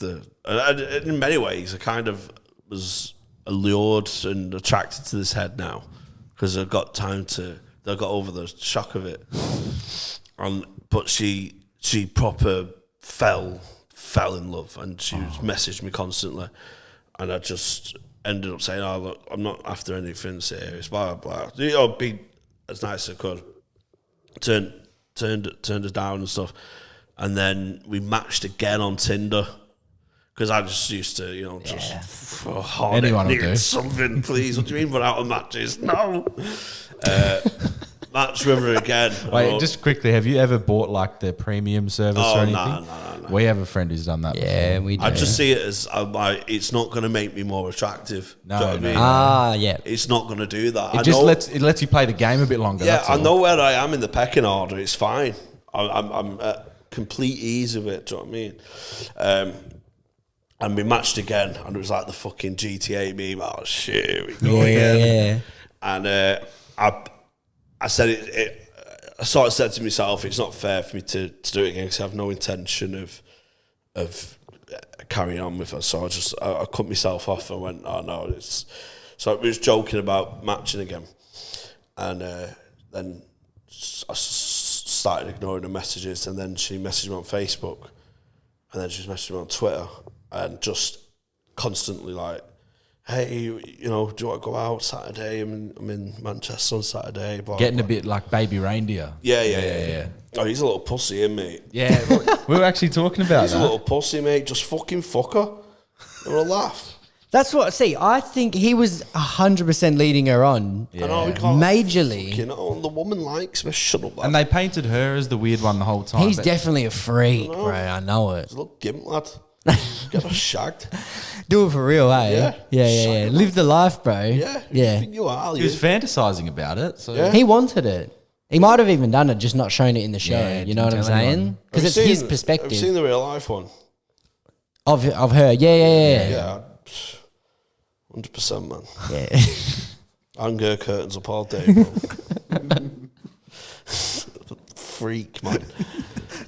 and in many ways, I kind of was allured and attracted to this head now because I got over the shock of it. But she proper fell fell in love, and she messaged me constantly, and I just ended up saying, "Oh look, I'm not after anything serious." Blah blah blah. You know, be as nice as I could. Turned us down and stuff, and then we matched again on Tinder. Because I just used to, you know, just Anyone will do. something, please. What do you mean we're out of matches? No. Match with her again. Wait, just quickly, have you ever bought like the premium service or anything? No. We have a friend who's done that. Yeah, before. we do. I just see it as it's not going to make me more attractive. No, do you know what I mean? Ah, yeah. It's not going to do that. It lets you play the game a bit longer. Yeah, that's I all. know where I am in the pecking order. It's fine. I'm at complete ease of it. Do you know what I mean? And we matched again, and it was like the fucking GTA meme. Oh shit, here we go again. Yeah. And I said I sort of said to myself, it's not fair for me to do it again because I have no intention of carrying on with her. So I cut myself off and went, oh no, so we was joking about matching again, and then I started ignoring her messages, and then she messaged me on Facebook, and then she messaged me on Twitter. And just constantly like, hey, you know, do you want to go out Saturday? I'm in Manchester on Saturday. Blah, Getting blah. a bit like baby reindeer. Yeah. Oh, he's a little pussy, isn't mate? Yeah, we were actually talking about He's that. a little pussy, mate. Just fucking fuck her. Have a laugh. That's what, see, I think he was 100% leading her on. I know, we can't Majorly. fucking, the woman likes me. Shut up, lad. And they painted her as the weird one the whole time. He's but definitely a freak, bro. I know it. He's a little gimp, lad. Get her shagged. Do it for real, hey? Yeah. Live the life, bro. Yeah. Yeah. You think you are, he was fantasizing about it. So Yeah. He wanted it. He might have even done it, just not shown it in the show. Yeah, you know what I'm didn't tell anyone. saying? Because it's Have you his seen- perspective Have you seen the real life one? of her. Yeah. Yeah. 100%, man. Yeah. Anger curtains up all day, bro. Freak, man.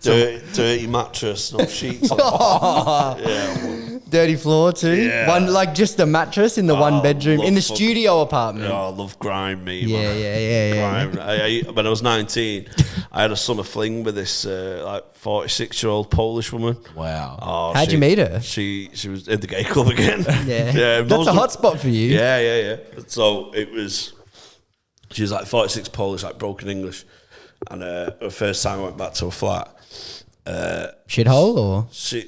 Dirty mattress, no sheets. Yeah, Dirty floor too. Yeah. One like just a mattress in the one bedroom in the love studio apartment. I love grime, me. Yeah, man. yeah. Grime. When I was 19, I had a summer fling with this like 46-year-old Polish woman. wow. Oh, How'd you meet her? She was in the gay club again. Yeah. That's most a of- hot spot for you. Yeah. So she was like 46 Polish, like broken English. And her first time I went back to her flat. Shithole or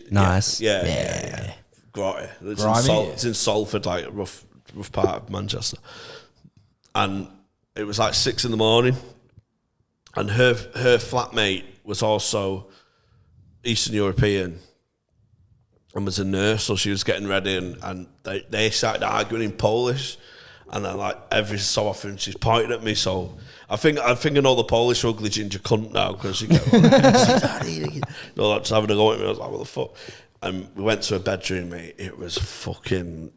nice. Yeah. Grotty. Grimy? It's in Salford, like a rough part of Manchester. And it was like 6 a.m. And her flatmate was also Eastern European and was a nurse, so she was getting ready, and they started arguing in Polish. And then, like, every so often she's pointing at me, so I think I know the Polish ugly ginger cunt now, because she just having a go at me. I was like, what the fuck? And we went to her bedroom, mate. It was fucking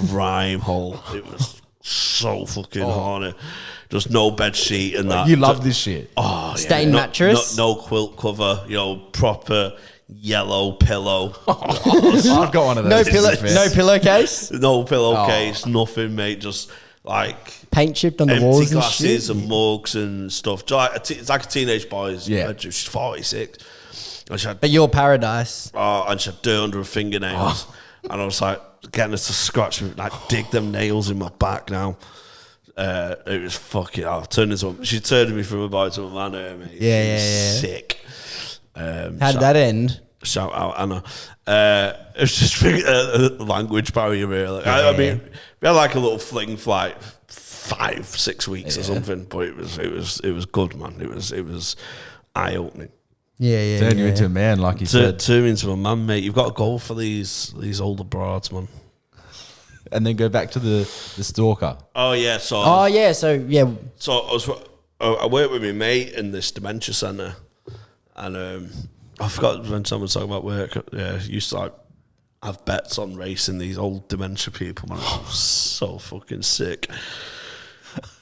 grime hole. It was so fucking horny. Just no bed sheet and that. You love this shit. Oh, yeah. Stained mattress? No quilt cover, proper yellow pillow. I've got one of those. No pillowcase. No pillowcase, nothing, mate. Just like Paint chipped on the empty walls and glasses shit. and mugs and stuff. It's like a teenage boy's Yeah. bedroom. She's 46. And she had, But your paradise. and she had dirt under her fingernails. And I was like, getting her to scratch me, like dig them nails in my back now. It was fucking, she turned me from a boy to a man here, mate. Yeah. Sick. How did that end? Shout out Anna. It's just a language barrier, really. I mean, we had like a little fling for like 5-6 weeks or something, but it was good, man. It was eye opening. Yeah. Turn you into a man, like you said. Turn me into a man, mate. You've got to go for these older broads, man. And then go back to the stalker. Oh yeah, so I worked with my mate in this dementia centre, and I forgot when someone was talking about work. Yeah, I used to like have bets on racing these old dementia people, man. It was so fucking sick.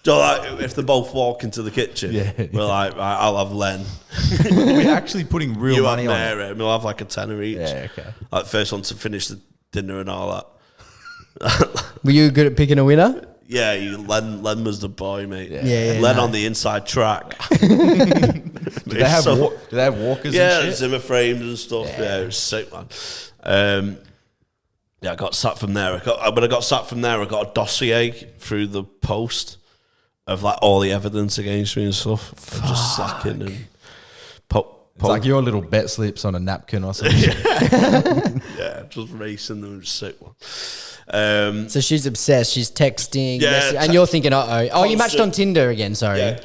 So like, if they both walk into the kitchen, we're like, right, I'll have Len. We're actually putting real You money have on it. Mary, and we'll have like a tenner each. Yeah, okay. Like first one to finish the dinner and all that. Were you good at picking a winner? Yeah, Len was the boy, mate. Yeah, Len no. on the inside track. Did Do they have walkers Yeah, and shit? Zimmer frames and stuff. Yeah, it was sick, man. Yeah, I got sacked from there. When I got sacked from there, I got a dossier through the post of like all the evidence against me and stuff. I'm just slacking and It's like your little bet slips on a napkin or something. yeah, just racing them. It was sick, one. So she's obsessed. She's texting. Yeah, and you're thinking, oh, you matched on Tinder again. Sorry. Yeah,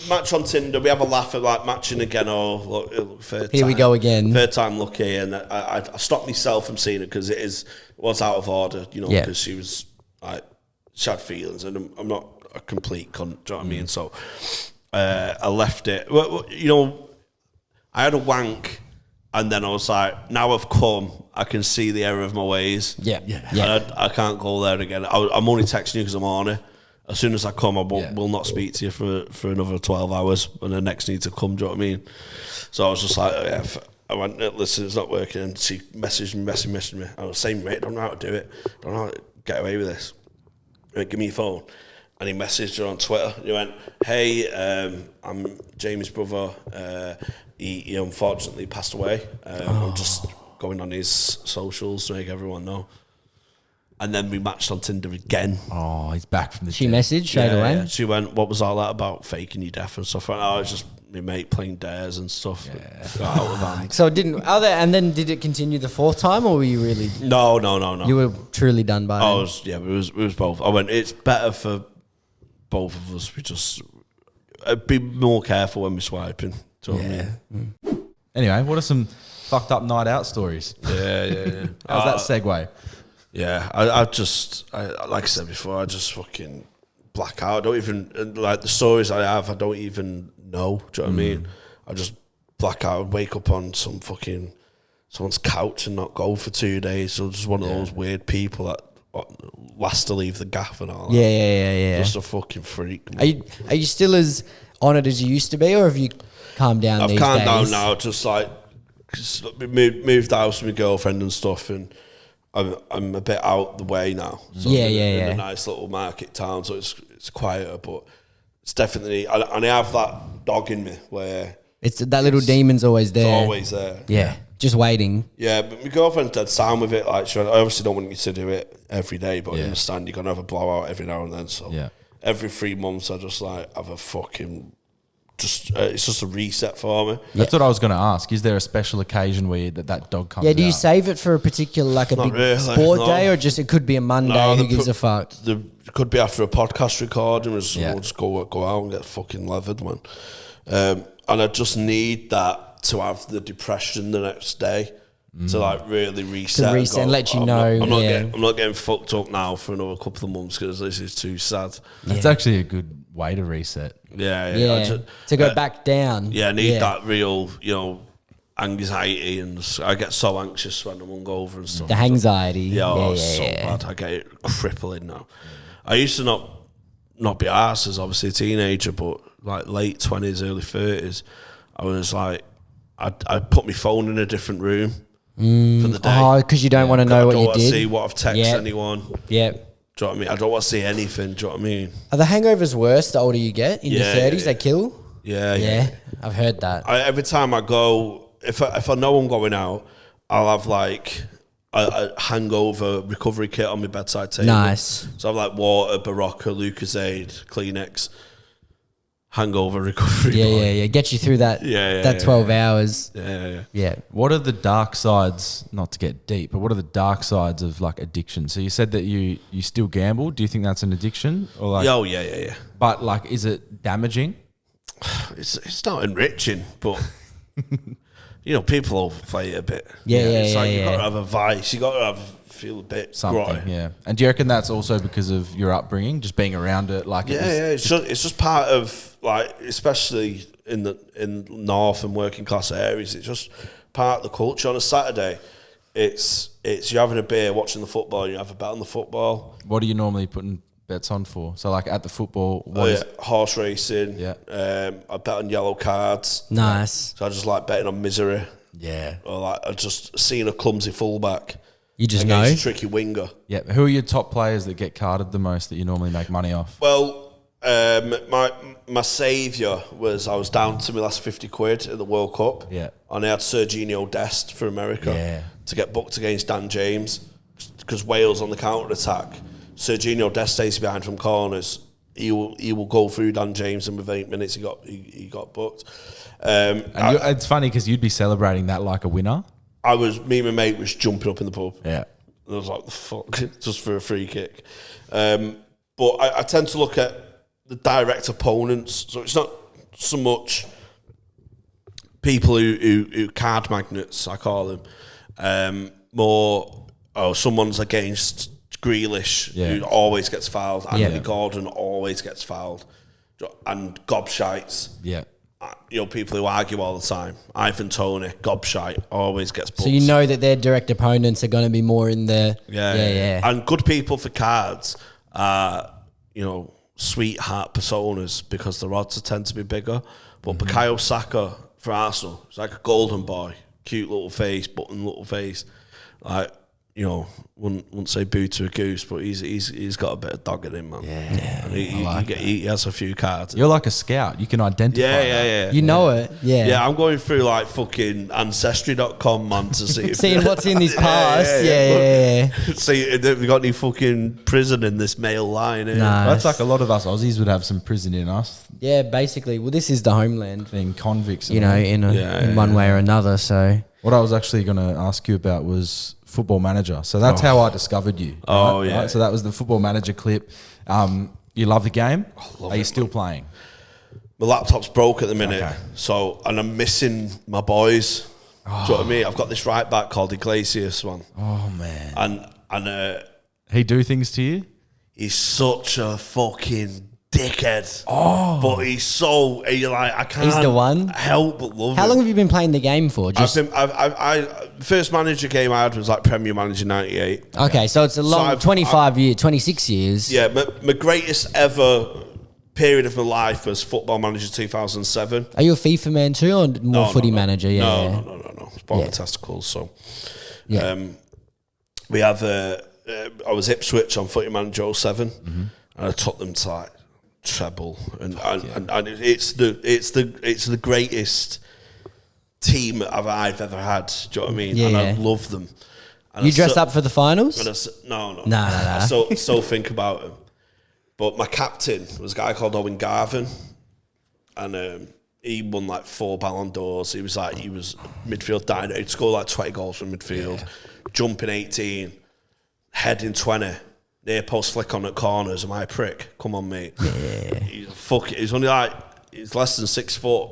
match on Tinder. We have a laugh at like matching again. Oh, look, Here we go again. Third time lucky, and I stopped myself from seeing it because it was out of order, you know, because she was like she had feelings, and I'm not a complete cunt. Do you know what I mean? So I left it. Well, you know, I had a wank, and then I was like, now I've come, I can see the error of my ways. Yeah. And I can't go there again. I'm only texting you because I'm on it. As soon as I come, I will not speak to you for another 12 hours, and the next need to come. Do you know what I mean? So I was just like, I went, listen, it's not working. And she messaged me. I was saying, mate, I don't know how to do it. I don't know how to get away with this. He went, give me your phone. And he messaged her on Twitter. He went, hey, I'm Jamie's brother. He unfortunately passed away. I'm just going on his socials to make everyone know. And then we matched on Tinder again. Oh, he's back from the She dead. messaged straight away. Yeah. She went, what was all that about faking your death and stuff? I was just my mate playing dares and stuff. Got out of hand. So and then did it continue the fourth time, or were you really? No. You were truly done by then? It was both. I went, it's better for both of us. We just be more careful when we're swiping. Do you know what I mean? Anyway, what are some fucked up night out stories? Yeah. How's that segue? Yeah, I like I said before, I just fucking black out. I don't even, like the stories I have, I don't even know. Do you know what I mean? I just black out, wake up on someone's couch and not go for 2 days. So just one of those weird people that last to leave the gaff and all that. Yeah. Just a fucking freak. Are you still as honoured as you used to be, or have you calmed down I've these calmed days? down now, just like, moved house with my girlfriend and stuff, and I'm a bit out the way now. So I'm in a nice little market town, so it's quieter, but it's definitely, and I have that dog in me where It's that little demon's always there. it's always there. Yeah, just waiting. Yeah, but my girlfriend's dead sound with it. Like, I obviously don't want you to do it every day, but I understand you're gonna have a blowout every now and then. So every 3 months, I just like have a fucking. It's just a reset for me. That's what I was going to ask. Is there a special occasion where that dog comes out? Yeah, do you save it for a particular, like a Not big really, sport no. day, or just it could be a Monday? Who gives a fuck? It could be after a podcast recording. We'll just go out and get fucking leathered, man. And I just need that to have the depression the next day to like really reset. To reset and let you know. I'm not getting fucked up now for another couple of months because this is too sad. That's actually a good way to reset. Yeah. To go back down. Yeah, I need that real, anxiety, and I get so anxious when I'm hungover and stuff. The anxiety. Yeah, so bad. I get it crippling now. I used to not be arsed as obviously a teenager, but like late 20s, early 30s, I was like, I put my phone in a different room for the day. Oh, because you don't want to know what you I don't want to did. see what I've texted anyone. Yeah. Do you know what I mean? I don't want to see anything. Do you know what I mean? Are the hangovers worse the older you get? In your 30s, they kill? Yeah. I've heard that. Every time I go, if I know I'm going out, I'll have like a hangover recovery kit on my bedside table. Nice. So I have like water, Barocca, Lucozade, Kleenex, hangover recovery. Yeah. Get you through that. 12 hours. Yeah. What are the dark sides, not to get deep, but what are the dark sides of like addiction? So you said that you still gamble. Do you think that's an addiction? Or like, Yeah. But like, is it damaging? It's not enriching, but people will play it a bit. It's like you got to have a vice. You got to feel a bit Something, grotty. yeah. And do you reckon that's also because of your upbringing, just being around it? Like, It's just part of like, especially in north and working class areas. It's just part of the culture. On a Saturday, it's you're having a beer, watching the football, and you have a bet on the football. What are you normally putting bets on for? So like at the football, horse racing. Yeah. I bet on yellow cards. Nice. So I just like betting on misery. Yeah. Or like I just seeing a clumsy fullback. You just against know. a tricky winger. Yeah. Who are your top players that get carded the most that you normally make money off? Well, My saviour was I was down to my last 50 quid at the World Cup. Yeah. And I had Serginho Dest for America. Yeah. To get booked against Dan James because Wales on the counter attack. Serginho Dest stays behind from corners. He will go through Dan James, and within 8 minutes he got booked. It's funny because you'd be celebrating that like a winner. Me and my mate was jumping up in the pub. Yeah. And I was like, the fuck, just for a free kick. But I tend to look at the direct opponents. So it's not so much people who card magnets, I call them. Someone's against Grealish, who always gets fouled. Anthony Gordon always gets fouled. And gobshites. Yeah. People who argue all the time. Ivan Toney, gobshite, always gets booked. So you know that their direct opponents are going to be more in the... Yeah. And good people for cards are, sweetheart personas because the odds tend to be bigger. But Bukayo Saka for Arsenal, he's like a golden boy. Cute little face, button little face. Like, wouldn't say boo to a goose, but he's got a bit of dog in him, man. Yeah. And he has a few cards. You're like a scout. You can identify that. You know it. Yeah. Yeah, I'm going through like fucking Ancestry.com, man, to see seeing what's in his past. Yeah. See if they've got any fucking prison in this male line. Nice. That's like a lot of us Aussies would have some prison in us. Yeah, basically. Well, this is the homeland. Being convicts. In one way or another, so... What I was actually going to ask you about was Football Manager. So that's how I discovered you. Right? So that was the Football Manager clip. You love the game? Are you still playing? My laptop's broke at the minute, Okay. and I'm missing my boys. Do you know what I mean? I've got this right back called Iglesias, man. Oh, man. And he do things to you? he's such a fucking dickhead. Oh. But I can't He's the one? help but love him. How long have you been playing the game for? First manager game I had was like Premier Manager 98. Okay, so it's a long 26 years. Yeah, my greatest ever period of my life was Football Manager 2007. Are you a FIFA man too, or more footy manager? Yeah. No. It's ball the testicles. So, we have. I was Ipswich on Footy Manager 07, and I took them to like treble, and it's the greatest team I've ever had. Do you know what I mean? Yeah, and I love them. And You dressed up for the finals? No. Nah. I still think about him. But my captain was a guy called Owen Garvin, and he won like 4 Ballon d'Ors. He was midfield dino. He'd score like 20 goals from midfield, jumping 18, heading 20, near post flick on at corners. Am I a prick? Come on, mate. Yeah. He's only he's less than 6 foot,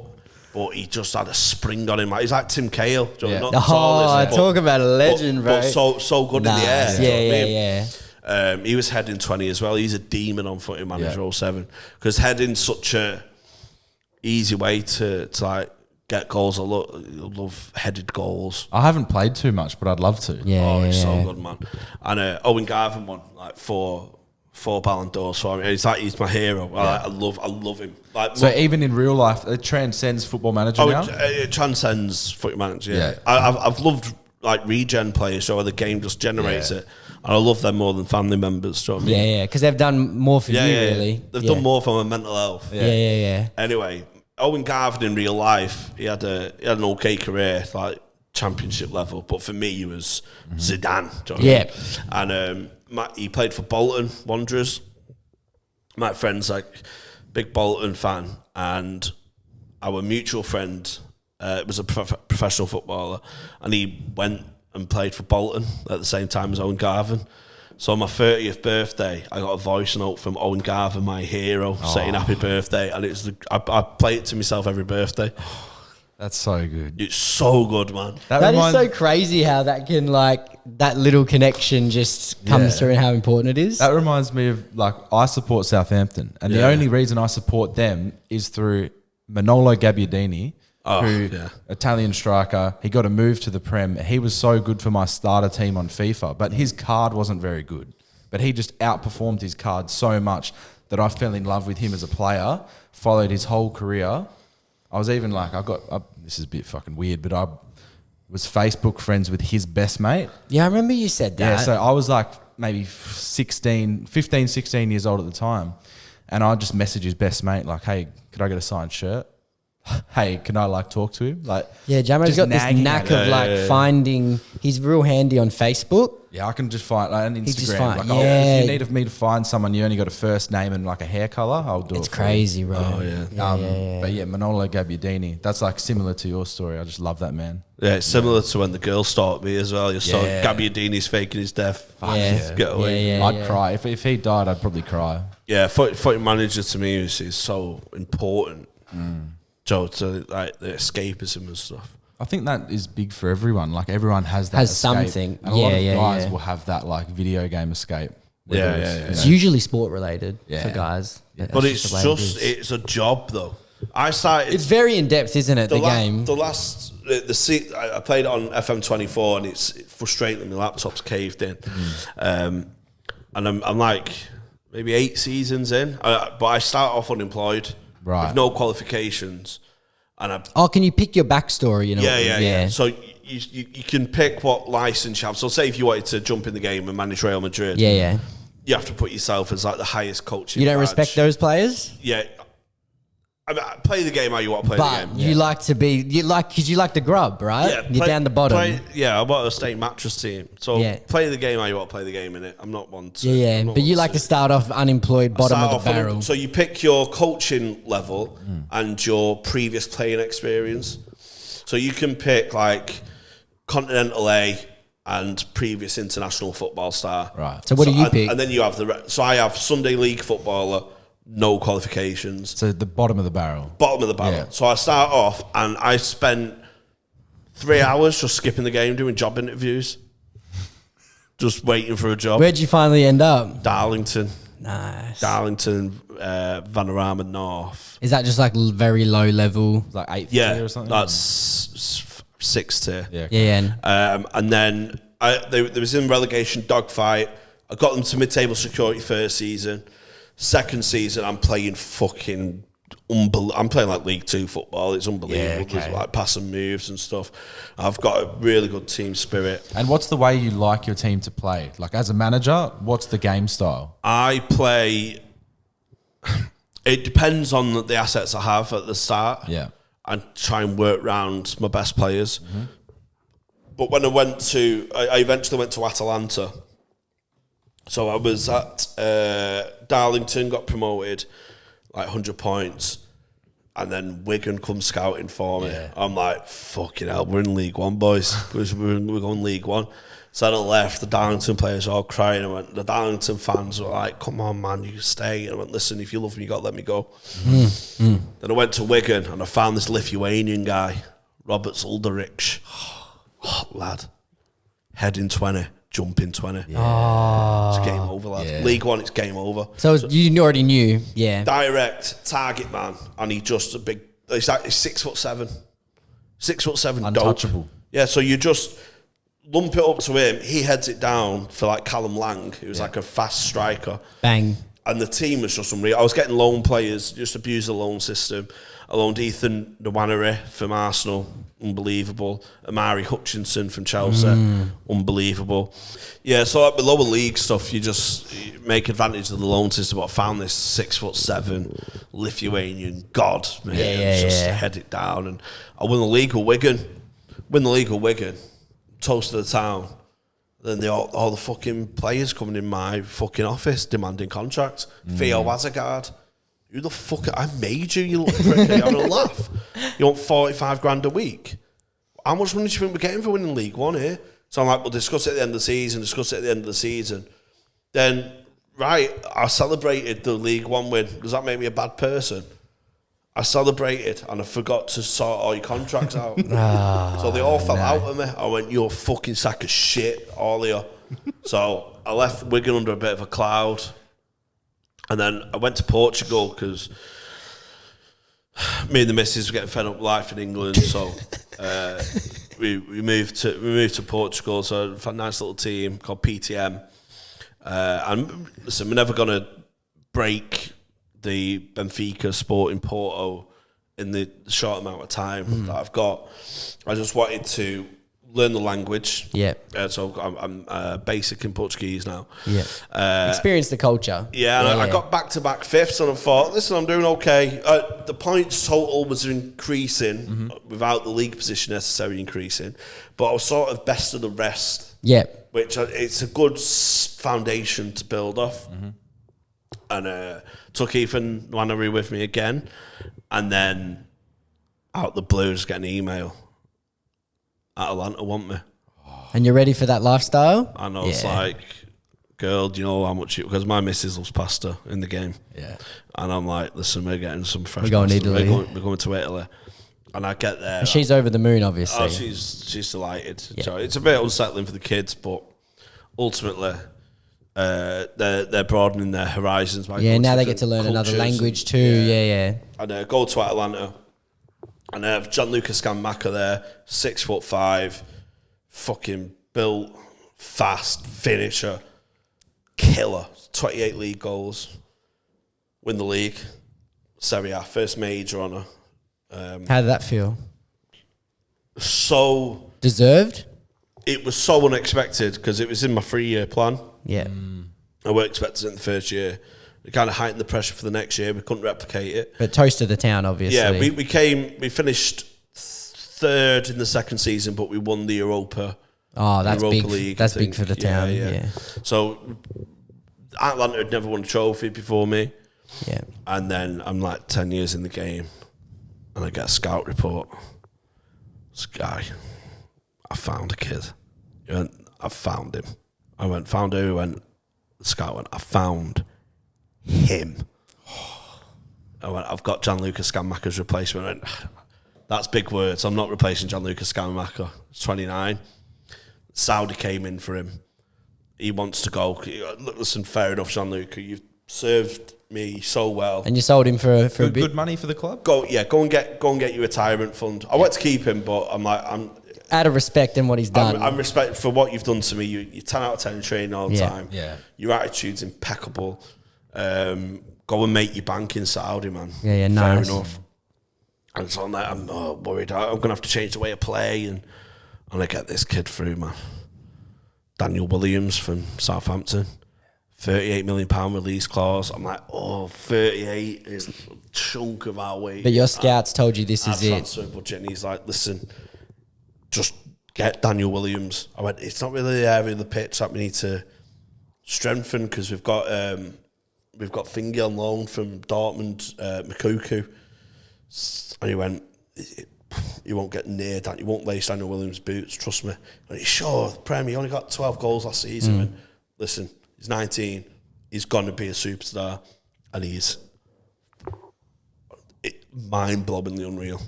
but he just had a spring on him. He's like Tim Cahill. Not the tallest, talk about a legend, bro. But so good in the air. Yeah. He was heading 20 as well. He's a demon on Footy Manager 07 because heading's such a easy way to like get goals. I love headed goals. I haven't played too much, but I'd love to. He's so good, man. And Owen Garvin won like four Ballon d'Ors for me. He's my hero. Yeah. I love him. So even in real life, it transcends Football Manager now? It transcends Footy Manager, yeah. I've loved like regen players, so the game just generates it. And I love them more than family members. Do you know what I mean? Yeah, because they've done more for you, really. They've done more for my mental health. Yeah. Anyway, Owen Garvin in real life, he had an okay career, like championship level. But for me, he was Zidane. Do you know what I mean? And he played for Bolton Wanderers. My friend's like big Bolton fan, and our mutual friend was a professional footballer, and he went and played for Bolton at the same time as Owen Garvin. So on my 30th birthday, I got a voice note from Owen Garvin, my hero, saying happy birthday, and I play it to myself every birthday. That's so good. It's so good, man. That is so crazy how that can that little connection just comes through and how important it is. That reminds me of I support Southampton, and the only reason I support them is through Manolo Gabbiadini. Italian striker. He got a move to the Prem. He was so good for my starter team on FIFA, but his card wasn't very good. But he just outperformed his card so much that I fell in love with him as a player, followed his whole career. I was even this is a bit fucking weird, but I was Facebook friends with his best mate. Yeah, I remember you said that. Yeah, so I was like maybe 15, 16 years old at the time. and I just message his best mate like, "Hey, could I get a signed shirt? Hey, can I like talk to him?" Like, Yeah, Jamo's just got this nagging knack at of like finding. He's real handy on Facebook. yeah, I can just find like on just Instagram. find- Like, yeah. if you need me to find someone, you only got a first name and like a hair color. I'll do It's it. for you. crazy, bro. Oh, yeah. But yeah, Manolo Gabbiadini. That's like similar to your story. I just love that man. Yeah, it's similar to when the girl stalked me as well. You saw Yeah. Gabbiadini's faking his death. Yeah. Get away. Yeah, yeah. I'd cry if he died. I'd probably cry. Yeah, footing manager to me is so important. So to like the escapism and stuff. I think that is big for everyone. Like everyone has that Has escape. something. And a lot of Yeah, guys yeah. will have that like video game escape. Yeah, Whether yeah, it's, yeah. you It's know, usually sport related Yeah. for guys. But it's the way just it is. it's a job though. I started It's very in depth, isn't it? The game. I played it on FM24 and it's frustrating. My laptop's caved in, and I'm like maybe 8 seasons in, but I start off unemployed Right. with no qualifications, and Oh, can you pick your backstory? You know. yeah. So you can pick what license you have. So say if you wanted to jump in the game and manage Real Madrid, Yeah. you have to put yourself as like the highest coach. You don't respect those players, Yeah. I mean, play the game how you want to play but the game. you like to be because you like the grub, right? You're down the bottom. I bought a state mattress team. So Yeah. play the game how you want to play the game in it. I'm not one to. Yeah. I'm not But you one like to start off unemployed, bottom start of the off on- barrel. So you pick your coaching level and your previous playing experience. So you can pick like Continental A and previous international football star. Right. So what do you and- pick? And then you have so I have Sunday League footballer, no qualifications. So the bottom of the barrel. Bottom of the barrel. Yeah. So I start off and I spent 3 hours just skipping the game doing job interviews. Just waiting for a job. Where'd you finally end up? Darlington. Nice. Darlington, Vanarama North. Is that just like very low level? It's like 8th Yeah, tier or something. that's 6th tier. yeah. Yeah. And then they was in relegation dogfight. I got them to mid-table security first season. Second season, I'm playing fucking I'm playing like League 2 football. It's unbelievable. Yeah, okay. There's like passing moves and stuff. I've got a really good team spirit. And what's the way you like your team to play? Like as a manager, what's the game style? I play. It depends on the assets I have at the start. Yeah. And try and work around my best players. But when I eventually went to Atalanta. So I was at Darlington, got promoted, like 100 points. And then Wigan come scouting for me. Yeah. I'm like, fucking hell, we're in League One, boys. we're going League One. So I left, the Darlington players were all crying. The Darlington fans were like, come on, man, you stay. And I went, listen, if you love me, you got to let me go. Then I went to Wigan and I found this Lithuanian guy, Robert Zulderich. Hot lad. Heading 20, jumping 20. It's game over, lad. Yeah. League One, it's game over. So you already knew, yeah. Direct target man, and he's just a big. He's 6'7", 6'7", dope. Untouchable. Yeah, so you just lump it up to him. He heads it down for like Callum Lang, who's like a fast striker. Bang. And the team was just unreal. I was getting loan players, just abuse the loan system. I loaned Ethan Nwaneri from Arsenal, unbelievable. Jamie Hutchinson from Chelsea, unbelievable. Yeah, so like the lower league stuff, you make advantage of the loan system. But I found this 6'7" Lithuanian god, man. Just head it down. And I won the league with Wigan. Toast of the town. Then all the fucking players coming in my fucking office demanding contracts. Theo Wazagard. Who the fuck? I made you, you little prick. You're having a laugh. You want 45 grand a week? How much money do you think we're getting for winning League One here? So I'm like, we'll discuss it at the end of the season. Then, right, I celebrated the League One win. Does that make me a bad person? I celebrated and I forgot to sort all your contracts out. So they all fell out of me. I went, you're a fucking sack of shit, all of you. So I left Wigan under a bit of a cloud. And then I went to Portugal because me and the missus were getting fed up with life in England. So we moved to Portugal. So I found a nice little team called PTM. And listen, we're never going to break the Benfica Sporting Porto in the short amount of time that I've got. I just wanted to learn the language. Yeah. So I'm basic in Portuguese now. Yeah. Experience the culture. Yeah, and I got back-to-back fifths, and I thought, listen, I'm doing okay. The points total was increasing without the league position necessarily increasing, but I was sort of best of the rest. Yeah. Which it's a good foundation to build off. And took Ethan Lannery with me again, and then out the blue, just get an email. Atlanta want me. And you're ready for that lifestyle? And I was like, girl, do you know how much because my missus loves pasta in the game. Yeah. And I'm like, listen, we're getting some fresh We're going pasta. Italy. We're going to Italy. And I get there. And she's over the moon, obviously. Oh, she's delighted. Yeah. So it's a bit unsettling for the kids, but ultimately, they're broadening their horizons. By now they get to learn another language too. Yeah. And go to Atlanta, and I have Gianluca Scamacca there, 6'5", fucking built, fast finisher, killer, 28 league goals, win the league, Serie A, first major honour. How did that feel? So deserved. It was so unexpected because it was in my 3-year plan. Yeah. I weren't expecting it in the first year. It kind of heightened the pressure for the next year. We couldn't replicate it. But toast of the town, obviously. Yeah, we finished third in the second season, but we won the Europa. Oh, that's Europa big. League, That's big for the town. Yeah. So Atlanta had never won a trophy before me. Yeah. And then I'm like 10 years in the game, and I get a scout report. This guy, I found a kid. He went, I found him. I went, found who? He went, the scout went, I found him. I went, I've got Gianluca Scamacca's replacement. I went, that's big words. I'm not replacing Gianluca Scamacca. He's 29. Saudi came in for him. He wants to go. Listen, fair enough, Gianluca. You've served me so well. And you sold him for a bit. Good money for the club. Go and get your retirement fund. I want to keep him, but I'm out of respect in what he's done. I'm respect for what you've done to me. You're 10 out of 10 in training all the time. Yeah. Your attitude's impeccable. Go and make your bank in Saudi, man. Yeah, Fair nice. enough. And so I'm worried. I'm going to have to change the way I play. And I get this kid through, man. Daniel Williams from Southampton. £38 million release clause. I'm like, 38 is a chunk of our weight. But your scouts told you this is it. Transfer budget, and he's like, listen, just get Daniel Williams. I went, it's not really the area of the pitch that we need to strengthen because we've got Fingy on loan from Dortmund, Makuku. And he went, you won't get near that. You won't lace Daniel Williams' boots, trust me. And he's sure, the Premier, he only got 12 goals last season. I went, listen, he's 19. He's going to be a superstar. And he's mind-blowingly unreal.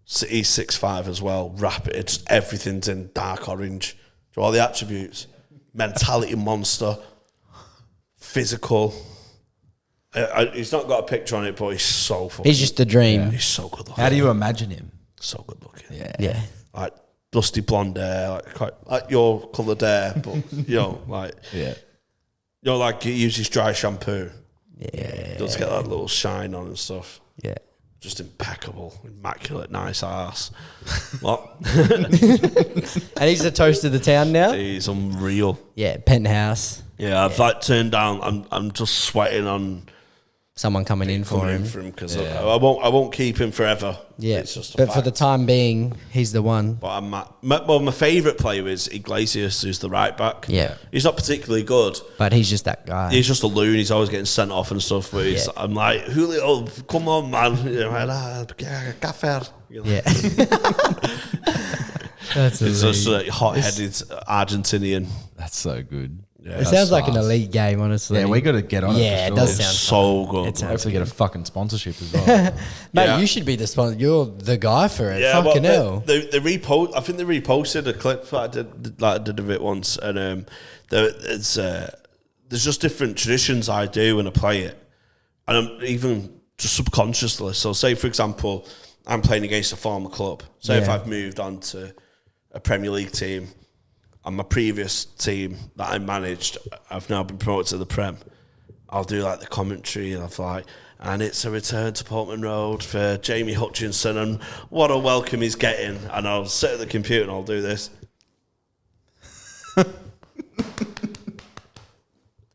So he's 6'5" as well, rapid, just everything's in dark orange. So all the attributes, mentality monster, physical. He's not got a picture on it, but he's so fucking... He's just the dream. He's so good looking. How do you imagine him? So good looking. Yeah. Like dusty blonde hair, like your coloured hair, but like like he uses dry shampoo. Yeah. Does get that little shine on and stuff. Yeah. Just impeccable, immaculate, nice ass. What? And he's the toast of the town now? He's unreal. Yeah, penthouse. Yeah, I've turned down. I'm just sweating on Someone coming in for him. Because I won't keep him forever. Yeah, it's just but for the time being, he's the one. But my favourite player is Iglesias, who's the right back. Yeah, he's not particularly good, but he's just that guy. He's just a loon. He's always getting sent off and stuff. But I'm like, Julio, come on, man. Gaffer. Yeah. That's it's just a hot-headed Argentinian. That's so good. Yeah, it sounds like an elite game, honestly. Yeah, we got to get on it. Yeah, for it sure. does sound so good. It's hopefully get a fucking sponsorship as well. Mate, you should be the sponsor. You're the guy for it. Yeah, fucking hell. They repost. I think they reposted a clip that I did of it once, and there's just different traditions I do when I play it, and I'm even just subconsciously. So, say for example, I'm playing against a former club. Say if I've moved on to a Premier League team. And my previous team that I managed, I've now been promoted to the Prem. I'll do like the commentary and and it's a return to Portman Road for Jamie Hutchinson and what a welcome he's getting. And I'll sit at the computer and I'll do this.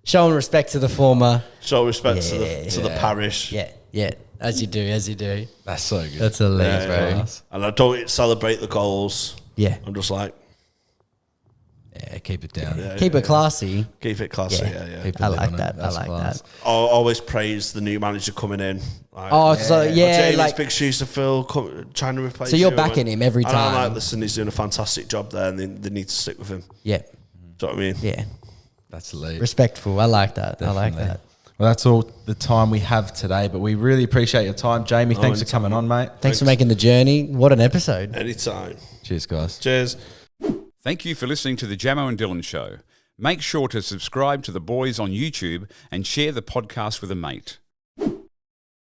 Showing respect to the former. Show respect to the parish. Yeah. As you do. That's so good. That's hilarious, Yeah, bro. yeah. And I don't celebrate the goals. Yeah. I'm just like, Yeah, keep it down. Keep it classy. keep it classy. Yeah. Keep it I lit like on it. that. That's I like class. that. I always praise the new manager coming in. Like, Jamie's Jamie's big shoes to fill, trying to replace. So you're you. backing him every And I'm time. like, listen, he's doing a fantastic job there, and they need to stick with him. Yeah. Do you know what I mean? Yeah. That's elite. Respectful. I like that. I like Definitely. that. Well, that's all the time we have today, but we really appreciate your time. Jamie, thanks for coming on, mate. Thanks for making the journey. What an episode. Anytime. Cheers, guys. Cheers. Thank you for listening to the Jamo and Dylan Show. Make sure to subscribe to the boys on YouTube and share the podcast with a mate.